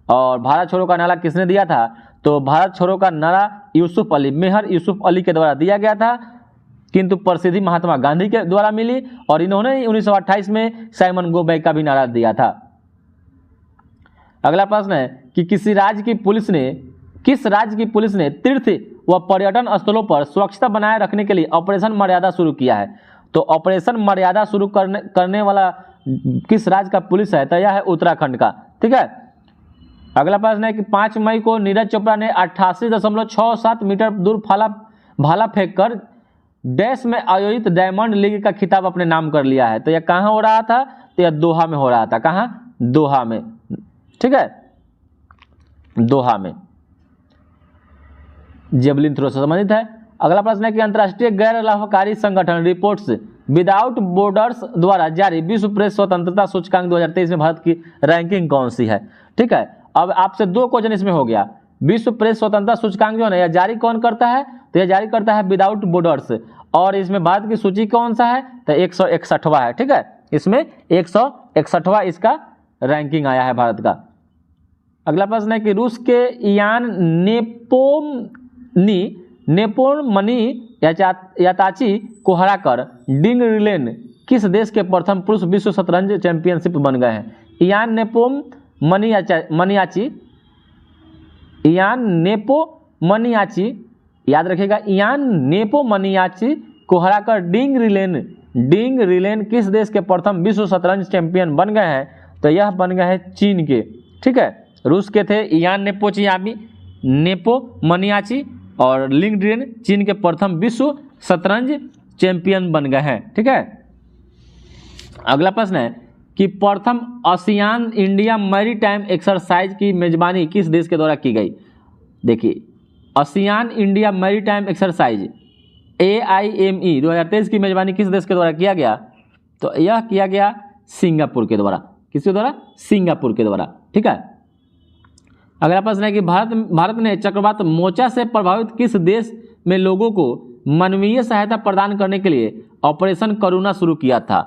और भारत छोड़ो का नारा किसने दिया था? तो भारत छोड़ो का नारा यूसुफ अली, मेहर यूसुफ अली के द्वारा दिया गया था, किंतु प्रसिद्धि महात्मा गांधी के द्वारा मिली। और इन्होंने 1928 में साइमन गो बैक का भी नारा दिया था। अगला प्रश्न है कि किस राज्य की पुलिस ने तीर्थ व पर्यटन स्थलों पर स्वच्छता बनाए रखने के लिए ऑपरेशन मर्यादा शुरू किया है? तो ऑपरेशन मर्यादा शुरू करने वाला किस राज्य का पुलिस है? तो यह है उत्तराखंड का। ठीक है। अगला प्रश्न है कि 5 मई को नीरज चोपड़ा ने 88.67 मीटर दूर भाला फेंककर डैश में आयोजित डायमंड लीग का खिताब अपने नाम कर लिया है। तो यह कहाँ हो रहा था? तो यह दोहा में हो रहा था। कहाँ? दोहा में। ठीक है, दोहा में। जेवलिन थ्रो से संबंधित है। अगला प्रश्न है कि अंतर्राष्ट्रीय गैर लाभकारी संगठन रिपोर्ट्स विदाउट बॉर्डर्स द्वारा जारी विश्व प्रेस स्वतंत्रता सूचकांक 2023 में भारत की रैंकिंग कौन सी है? ठीक है, अब आपसे 2 क्वेश्चन इसमें हो गया। विश्व प्रेस स्वतंत्रता सूचकांक जो है यह जारी कौन करता है? तो यह जारी करता है विदाउट बॉर्डर्स। और इसमें भारत की सूची कौन सा है? तो 161वां है। ठीक है, इसमें 161वां इसका रैंकिंग आया है भारत का। अगला प्रश्न है कि रूस के यान नेपोमनी याताची को हराकर डिंग रिलेन किस देश के प्रथम पुरुष विश्व शतरंज चैंपियनशिप बन गए हैं? यान नेपोमनियाची, याद रखिएगा, यान नेपोमनियाची को हराकर डिंग रिलेन किस देश के प्रथम विश्व शतरंज चैंपियन बन गए हैं? तो यह बन गए हैं चीन के। ठीक है, रूस के थे यान नेपोमनियाची और लिंग रिलेन चीन के प्रथम विश्व शतरंज चैंपियन बन गए हैं। ठीक है। अगला प्रश्न है कि प्रथम आसियान इंडिया मैरीटाइम एक्सरसाइज की मेजबानी किस देश के द्वारा की गई? देखिए, ASEAN India maritime exercise AIME 2023 की मेजबानी किस देश के द्वारा किया गया? तो यह किया गया सिंगापुर के द्वारा। किसके द्वारा? सिंगापुर के द्वारा। ठीक है। अगला प्रश्न है कि भारत ने चक्रवात मोचा से प्रभावित किस देश में लोगों को मानवीय सहायता प्रदान करने के लिए ऑपरेशन करुणा शुरू किया था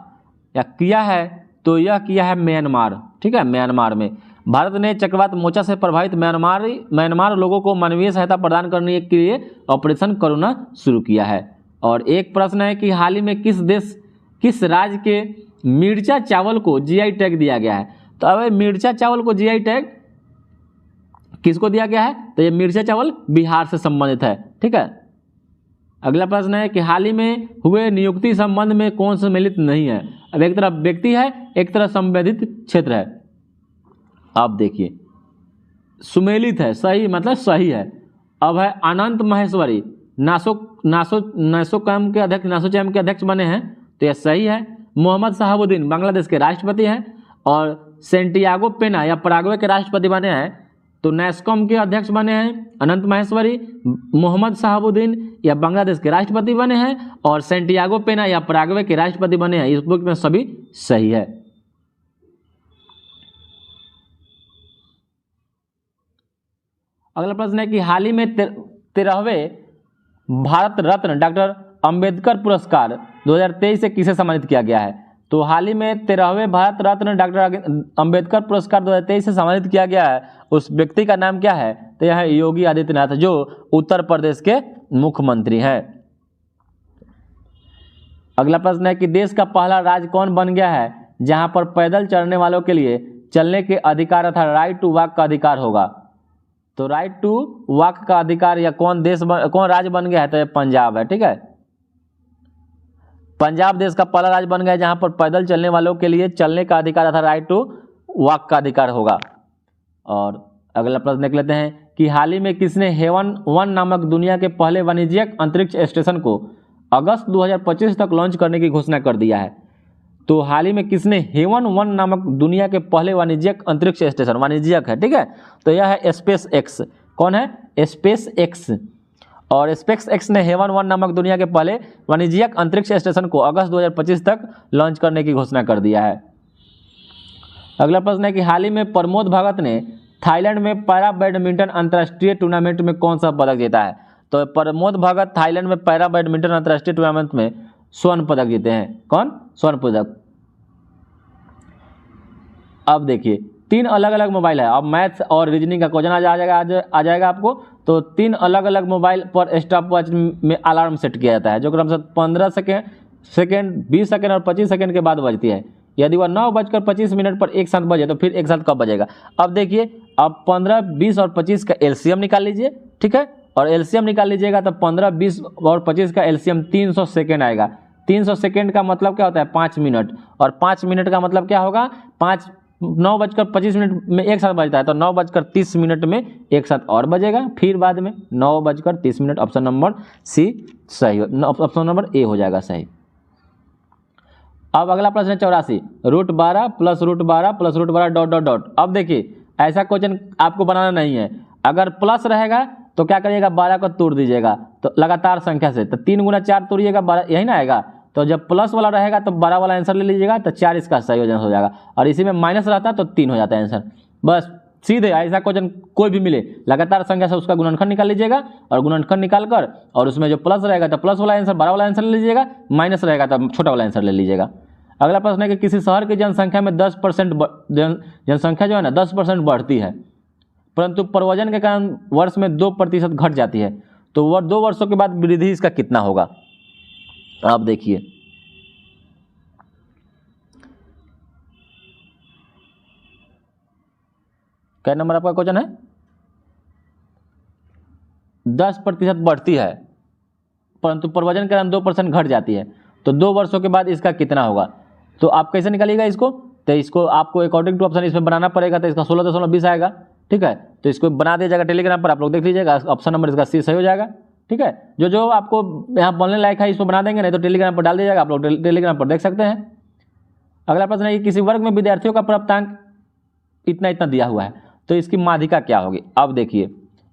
या किया है? तो यह किया है म्यांमार। ठीक है, म्यांमार में भारत ने चक्रवात मोचा से प्रभावित म्यांमार लोगों को मानवीय सहायता प्रदान करने के लिए ऑपरेशन करुणा शुरू किया है। और एक प्रश्न है कि हाल ही में किस राज्य के मिर्चा चावल को GI टैग दिया गया है? तो अब मिर्चा चावल को GI टैग किसको दिया गया है? तो ये मिर्चा चावल बिहार से संबंधित है। ठीक है। अगला प्रश्न है कि हाल ही में हुए नियुक्ति संबंध में कौन सम्मिलित नहीं है? अब एक तरफ व्यक्ति है, एक तरफ संवेदित क्षेत्र है। अब देखिए, सुमेलित है, सही मतलब सही है। अब है अनंत महेश्वरी नासोचैम के अध्यक्ष बने हैं, तो यह सही है। मोहम्मद शहाबुद्दीन बांग्लादेश के राष्ट्रपति हैं। और सेंटियागो पेना या पराग्वे के राष्ट्रपति बने हैं, तो नैस्कॉम के अध्यक्ष बने हैं अनंत महेश्वरी। मोहम्मद शहाबुद्दीन या बांग्लादेश के राष्ट्रपति बने हैं और सेंटियागो पेना या पराग्वे के राष्ट्रपति बने हैं। इस बुक में सभी सही है। अगला प्रश्न है कि हाल ही में 13वें भारत रत्न डॉक्टर अंबेडकर पुरस्कार 2023 से किसे सम्मानित किया गया है? तो हाल ही में 13वें भारत रत्न डॉक्टर अंबेडकर पुरस्कार 2023 से सम्मानित किया गया है। उस व्यक्ति का नाम क्या है? तो यह है योगी आदित्यनाथ, जो उत्तर प्रदेश के मुख्यमंत्री हैं। अगला प्रश्न है कि देश का पहला राज्य कौन बन गया है जहां पर पैदल चलने वालों के लिए चलने के अधिकार अर्थात राइट टू वॉक का अधिकार होगा? तो राइट टू वॉक का अधिकार या कौन राज्य बन गया है? तो यह पंजाब है। ठीक है, पंजाब देश का पहला राज्य बन गया जहां पर पैदल चलने वालों के लिए चलने का अधिकार अर्थात राइट टू वॉक का अधिकार होगा। और अगला प्रश्न देख लेते हैं कि हाल ही में किसने हेवन 1 नामक दुनिया के पहले वाणिज्यिक अंतरिक्ष स्टेशन को अगस्त 2025 तक लॉन्च करने की घोषणा कर दिया है? तो हाल ही में किसने हेवन 1 नामक दुनिया के पहले वाणिज्यिक अंतरिक्ष स्टेशन, वाणिज्यिक है, ठीक है, तो यह है स्पेस एक्स। कौन है? Space x. और स्पेस एक्स ने हेवन 1 नामक दुनिया के पहले वाणिज्यिक अंतरिक्ष स्टेशन को अगस्त 2025 तक लॉन्च करने की घोषणा कर दिया है। अगला प्रश्न है कि हाल ही में प्रमोद भगत ने थाईलैंड में पैरा बैडमिंटन अंतर्राष्ट्रीय टूर्नामेंट में कौन सा पदक जीता है? तो प्रमोद भगत थाईलैंड में पैरा बैडमिंटन अंतर्राष्ट्रीय टूर्नामेंट में स्वर्ण पदक जीते हैं। कौन? स्वर्ण पदक। अब देखिए 3 अलग अलग मोबाइल है। अब मैथ्स और रीजनिंग का क्वेश्चन आ जाएगा आपको। तो 3 अलग अलग मोबाइल पर स्टॉप वॉच में अलार्म सेट किया जाता है जो क्रमशः 15 सेकेंड 20 सेकेंड और 25 सेकेंड के बाद बजती है। यदि वह 9:25 पर एक साथ बजे तो फिर एक साथ कब बजेगा? अब देखिए, अब 15, 20 और 25 का एलसीएम निकाल लीजिए, ठीक है। और एलसीएम निकाल लीजिएगा तो 15, 20 और 25 का एलसीएम 300 सेकेंड आएगा। 300 सेकेंड का मतलब क्या होता है? 5 मिनट। और 5 मिनट का मतलब क्या होगा? 9:25 में एक साथ बजता है तो 9:30 में एक साथ और बजेगा फिर बाद में 9:30। ऑप्शन नंबर सी सही, ऑप्शन नंबर ए हो जाएगा सही। अब अगला प्रश्न है 84, √12 + √12 + √12 डॉट डॉट डॉट। अब देखिए ऐसा क्वेश्चन आपको बनाना नहीं है। अगर प्लस रहेगा तो क्या करिएगा? 12 को तोड़ दीजिएगा तो लगातार संख्या से, तो 3 × 4 तोड़िएगा 12, यही ना आएगा। तो जब प्लस वाला रहेगा तो 12 वाला आंसर ले लीजिएगा तो 4 इसका सही हो जाएगा। और इसी में माइनस रहता तो 3 हो जाता है आंसर। बस सीधे ऐसा क्वेश्चन कोई भी मिले लगातार संख्या से उसका गुणनखंड निकाल लीजिएगा और गुणनखंड निकाल कर और उसमें जो प्लस रहेगा तो प्लस वाला आंसर 12 वाला आंसर ले लीजिएगा, माइनस रहेगा तो छोटा वाला आंसर ले लीजिएगा। अगला प्रश्न है कि किसी शहर की जनसंख्या में 10% जनसंख्या जो है ना 10% बढ़ती है परंतु प्रव्रजन के कारण वर्ष में 2% घट जाती है, तो वह 2 वर्षों के बाद वृद्धि इसका कितना होगा? आप देखिए क्या नंबर आपका क्वेश्चन है? 10% बढ़ती है परंतु प्रव्रजन के कारण 2% घट जाती है, तो 2 वर्षों के बाद इसका कितना होगा? तो आप कैसे निकालिएगा इसको? तो इसको आपको अकॉर्डिंग टू ऑप्शन इसमें बनाना पड़ेगा। तो इसका 16.20 आएगा, ठीक है। तो इसको बना दिया जाएगा टेलीग्राम पर, आप लोग देख लीजिएगा। ऑप्शन नंबर इसका सी सही हो जाएगा, ठीक है। जो आपको यहाँ बोलने लायक है इसको बना देंगे, नहीं तो टेलीग्राम पर डाल दीजिएगा, आप लोग टेलीग्राम पर देख सकते हैं। अगला प्रश्न है कि किसी वर्ग में विद्यार्थियों का प्राप्तांक इतना दिया हुआ है तो इसकी माध्यिका क्या होगी? अब देखिए,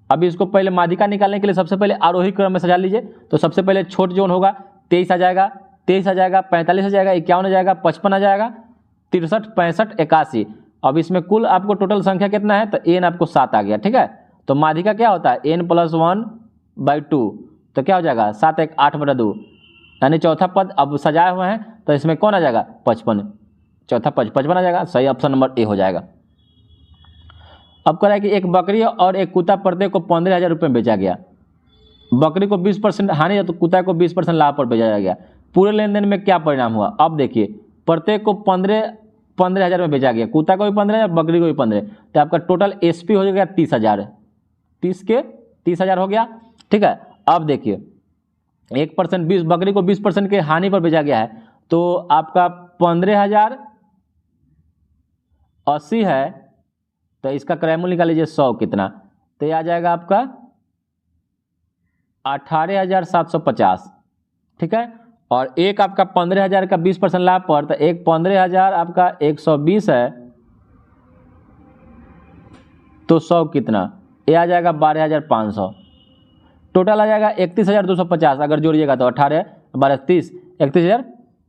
अब इसको पहले माध्यिका निकालने के लिए सबसे पहले आरोही क्रम में सजा लीजिए। तो सबसे पहले छोट जोन होगा 23 आ जाएगा, 23 आ जाएगा, 45 आ जाएगा, 51 आ जाएगा, 55 आ जाएगा, 63, 65, 81। अब इसमें कुल आपको टोटल संख्या कितना है? तो n आपको 7 आ गया, ठीक है। तो माध्यिका क्या होता है? n + 1/2, तो क्या हो जाएगा? 7 × 8/2, यानी चौथा पद अब सजाए हुए हैं तो इसमें कौन आ जाएगा? 55, चौथा 55 आ जाएगा सही। ऑप्शन नंबर ए हो जाएगा। अब कह रहा है कि एक बकरी और एक कुत्ता प्रत्येक को 15,000 रुपये में बेचा गया। बकरी को 20% हानि है तो कुत्ता को 20% लाभ पर बेचा गया। पूरे लेन देन में क्या परिणाम हुआ? अब देखिए, प्रत्येक को 15,000 में बेचा गया, कुत्ता को भी 15,000, बकरी को भी 15, तो आपका टोटल एसपी हो गया 30,000। 30,000 हो गया, ठीक है। अब देखिए 1% 20, बकरी को 20% के हानि पर बेचा गया है तो आपका 15,080 है, तो इसका क्रय मूल्य निकाल लीजिए 100 कितना, तो ये आ जाएगा आपका 18,750, ठीक है। और एक आपका 15,000 का 20% लाभ पर, तो एक 15,000 आपका 120 है तो 100 कितना, ये आ जाएगा 12,500। टोटल आ जाएगा 31,250, अगर जोड़िएगा तो 18, 12, 30,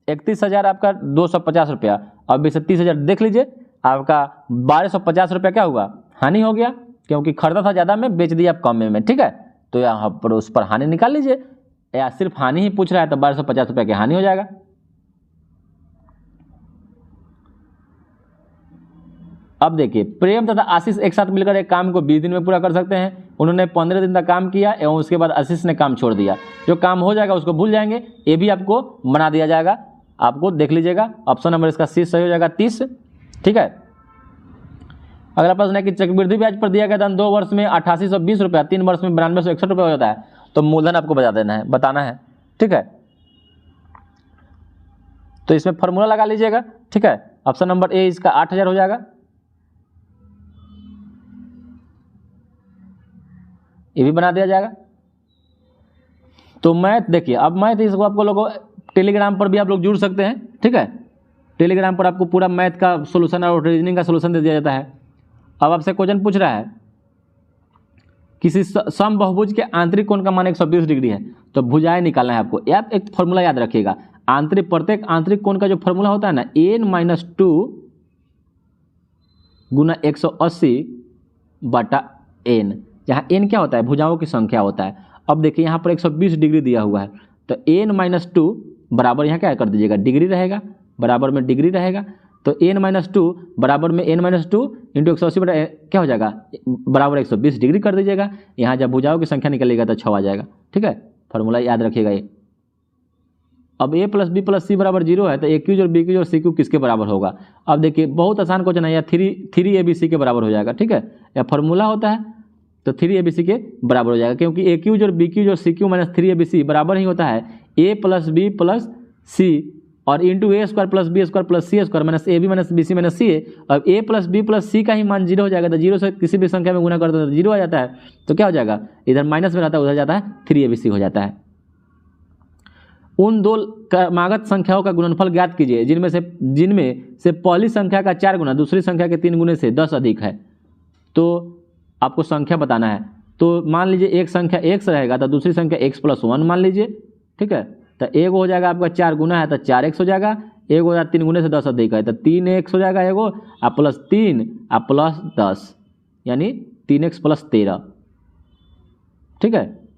31,000 आपका 250 रुपया। अब इसे 30,000 देख लीजिए, आपका 1250 रुपया क्या हुआ? हानि हो गया, क्योंकि खरीदा था ज़्यादा में, बेच दिया आप कम में, ठीक है। तो यहाँ पर उस पर हानि निकाल लीजिए, या सिर्फ हानि ही पूछ रहा है तो 1250 रुपये की हानि हो जाएगा। अब देखिए, प्रेम तथा आशीष एक साथ मिलकर एक काम को 20 दिन में पूरा कर सकते हैं। उन्होंने 15 दिन तक काम किया एवं उसके बाद आशीष ने काम छोड़ दिया। जो काम हो जाएगा उसको भूल जाएंगे, ये भी आपको बना दिया जाएगा, आपको देख लीजिएगा। ऑप्शन नंबर इसका सी सही हो जाएगा 30, ठीक है। अगला प्रश्न है कि चक्रवृद्धि ब्याज पर दिया गया धन 2 वर्ष में 8820 रुपया, 3 वर्ष में 9261 रुपये हो जाता है, तो मूलधन आपको बताना है, ठीक है। तो इसमें फॉर्मूला लगा लीजिएगा, ठीक है। ऑप्शन नंबर ए इसका 8,000 हो जाएगा, ये भी बना दिया जाएगा। तो मैथ देखिए, अब मैथ इसको आपको लोगों टेलीग्राम पर भी आप लोग जुड़ सकते हैं, ठीक है। टेलीग्राम पर आपको पूरा मैथ का सोल्यूशन और रीजनिंग का सोल्यूशन दे दिया जाता है। अब आपसे क्वेश्चन पूछ रहा है किसी सम बहुभुज के आंतरिक कोण का मान 120 डिग्री है तो भुजाएं निकालना है आपको। आप एक फॉर्मूला याद रखिएगा, प्रत्येक आंतरिक कोण का जो फॉर्मूला होता है ना, n-2 गुना 180 बटा n, जहाँ n क्या होता है, भुजाओं की संख्या होता है। अब देखिए यहाँ पर 120 डिग्री दिया हुआ है तो n-2 बराबर यहाँ क्या कर दीजिएगा, डिग्री रहेगा, बराबर में डिग्री रहेगा, तो n-2 बराबर में n-2 इंटू 180 बटा क्या हो जाएगा, बराबर 120 डिग्री कर दीजिएगा। यहाँ जब भुजाओं की संख्या निकलेगा तो 6 आ जाएगा। ठीक है, फॉर्मूला याद रखिएगा ये। अब a प्लस बी प्लस सी बराबर 0 है तो ए क्यूज और बी क्यूज और सी क्यूज किसके बराबर होगा। अब देखिए बहुत आसान क्वेश्चन है, या 3ab के बराबर हो जाएगा। ठीक है, या फॉर्मूला होता है तो 3abc के बराबर हो जाएगा, क्योंकि ए क्यूज और बी क्यूज और सी क्यू माइनस 3abc बराबर ही होता है a plus B plus C और into A square plus B square plus C square minus A B minus B C minus C A. अब A plus B plus C का ही मान 0 हो जाएगा, तो 0 से किसी भी संख्या में गुना करते हैं तो 0 आ जाता है, तो क्या हो जाएगा, इधर माइनस में रहता है उधर जाता है 3abc हो जाता है। उन दो क्रमागत संख्याओं का गुणनफल ज्ञात कीजिए जिनमें से पहली संख्या का 4 गुना दूसरी संख्या के 3 गुने से 10 अधिक है। तो आपको संख्या बताना है, तो मान लीजिए एक संख्या x रहेगा तो दूसरी संख्या x प्लस 1 मान लीजिए। ठीक है, तो एक हो जाएगा आपका 4 गुना है तो 4x हो जाएगा, एक हो जाएगा 3 गुने से 10 अधिक है तो 3x हो जाएगा एगो, आप प्लस 3 आप प्लस 10 यानी 3x प्लस 13। ठीक है,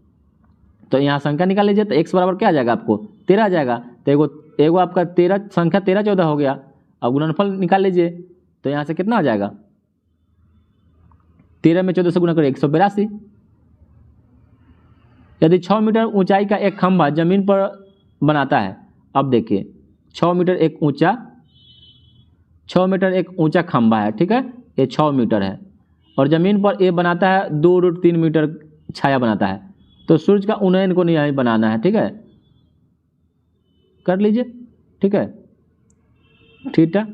तो यहाँ संख्या निकाल लीजिए तो x बराबर क्या आ जाएगा, आपको 13 आ जाएगा, तो एगो आपका 13 संख्या 13 14 हो गया। अब गुणनफल निकाल लीजिए तो यहाँ से कितना आ जाएगा, 13 में 14 से गुना करें 182। यदि 6 मीटर ऊंचाई का एक खंभा जमीन पर बनाता है, अब देखिए 6 मीटर एक ऊंचा खंभा है। ठीक है, ये 6 मीटर है और जमीन पर ये बनाता है 2√3 मीटर छाया बनाता है, तो सूर्य का उन्नयन को नहीं बनाना है। ठीक है, कर लीजिए। ठीक है, थीटा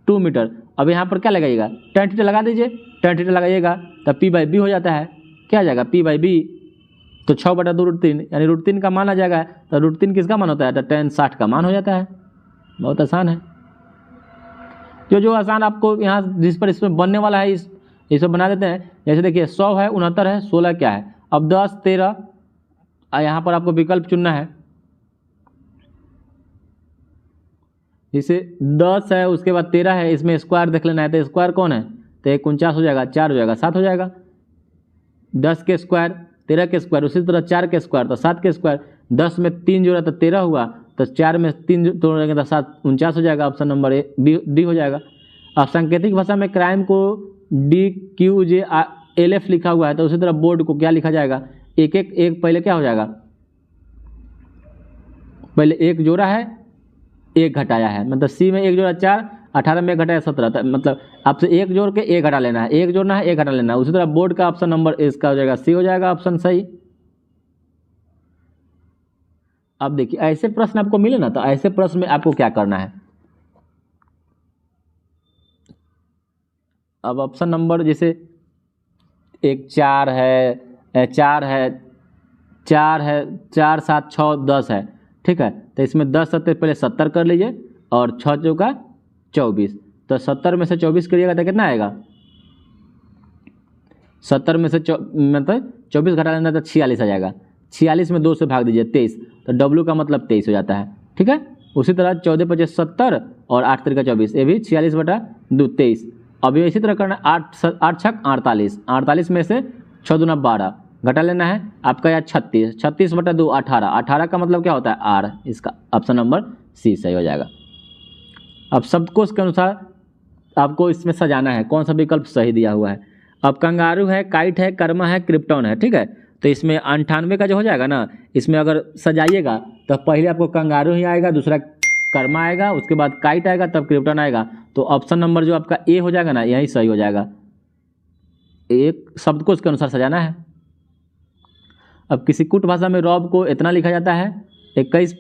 2 मीटर। अब यहाँ पर क्या लगाइएगा, tan थीटा लगा दीजिए, tan थीटा लगाइएगा तो p/b हो जाता है, क्या आ जाएगा p/b, तो 6 बटा 2√3 यानी √3 का मान आ जाएगा, तो √3 किसका मान होता है, तो tan 60 का मान हो जाता है। बहुत आसान है, जो आसान आपको यहाँ जिस पर इसमें बनने वाला है इसमें बना देते हैं। जैसे देखिए 100 है, 69 है, 16 क्या है, अब 10 13 यहाँ पर आपको विकल्प चुनना है। जैसे 10 है उसके बाद 13 है, इसमें स्क्वायर देख लेना है, तो स्क्वायर कौन है, तो 49 हो जाएगा, 4 हो जाएगा, 7 हो जाएगा। 10 के स्क्वायर 13 के स्क्वायर, उसी तरह 4 के स्क्वायर तो 7 के स्क्वायर, 10 में 3 जोड़ा तो 13 हुआ, तो 4 में 3 तोड़ेंगे तो 7 49 हो जाएगा। ऑप्शन नंबर ए डी हो जाएगा। अब सांकेतिक भाषा में क्राइम को DQJLF लिखा हुआ है, तो उसी तरह बोर्ड को क्या लिखा जाएगा, एक पहले क्या हो जाएगा, पहले एक जोड़ा है एक घटाया है, मतलब सी में एक जोड़ा 4, 18 में एक घटाया 17, मतलब आपसे एक जोड़ के एक घटा लेना है, एक जोड़ना है एक घटा लेना है। उसी तरह बोर्ड का ऑप्शन नंबर इसका हो जाएगा सी हो जाएगा ऑप्शन सही। अब देखिए ऐसे प्रश्न आपको मिले ना, तो ऐसे प्रश्न में आपको क्या करना है, अब ऑप्शन नंबर जैसे एक 4 है 4 7 6 10 है। ठीक है, तो इसमें 10 सत्तर पहले 70 कर लीजिए और 6 चौका 24, तो 70 में से 24 करिएगा तो कितना आएगा, 70 में से मतलब 24 घटा लेना तो 46 आ जाएगा, 46 में 2 से भाग दीजिए 23, तो W का मतलब 23 हो जाता है। ठीक है, उसी तरह 14 25 70 और 8 3 24, ये भी 46 बटा 2 23। अब इसी तरह करना 8 6 48, 48 में से 6 दूना 12 घटा लेना है आपका या 36, 36 बटा 2 18, 18 का मतलब क्या होता है R, इसका ऑप्शन नंबर सी सही हो जाएगा। अब शब्दकोश के अनुसार आपको इसमें सजाना है, कौन सा विकल्प सही दिया हुआ है। अब कंगारू है, काइट है, कर्मा है, क्रिप्टॉन है। ठीक है, तो इसमें 98 का जो हो जाएगा ना, इसमें अगर सजाइएगा तो पहले आपको कंगारू ही आएगा, दूसरा कर्मा आएगा, उसके बाद काइट आएगा, तब क्रिप्टॉन आएगा, तो ऑप्शन नंबर जो आपका ए हो जाएगा ना, यही सही हो जाएगा। एक शब्दकोश के अनुसार सजाना है। अब किसी कुट भाषा में रॉब को इतना लिखा जाता है 21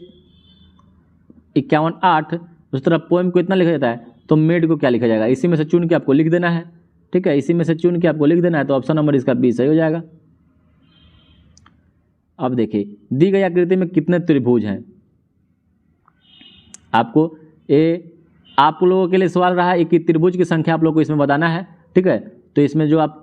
51 8, उस तरह पोएम को इतना लिखा जाता है, तो मेड को क्या लिखा जाएगा, इसी में से चुन के आपको लिख देना है। ठीक है, इसी में से चुन के आपको लिख देना है, तो ऑप्शन नंबर इसका बी सही हो जाएगा। अब देखिए दी गई आकृति में कितने त्रिभुज हैं, आपको आप लोगों के लिए सवाल रहा है कि त्रिभुज की संख्या आप लोगों को इसमें बताना है। ठीक है, तो इसमें जो आप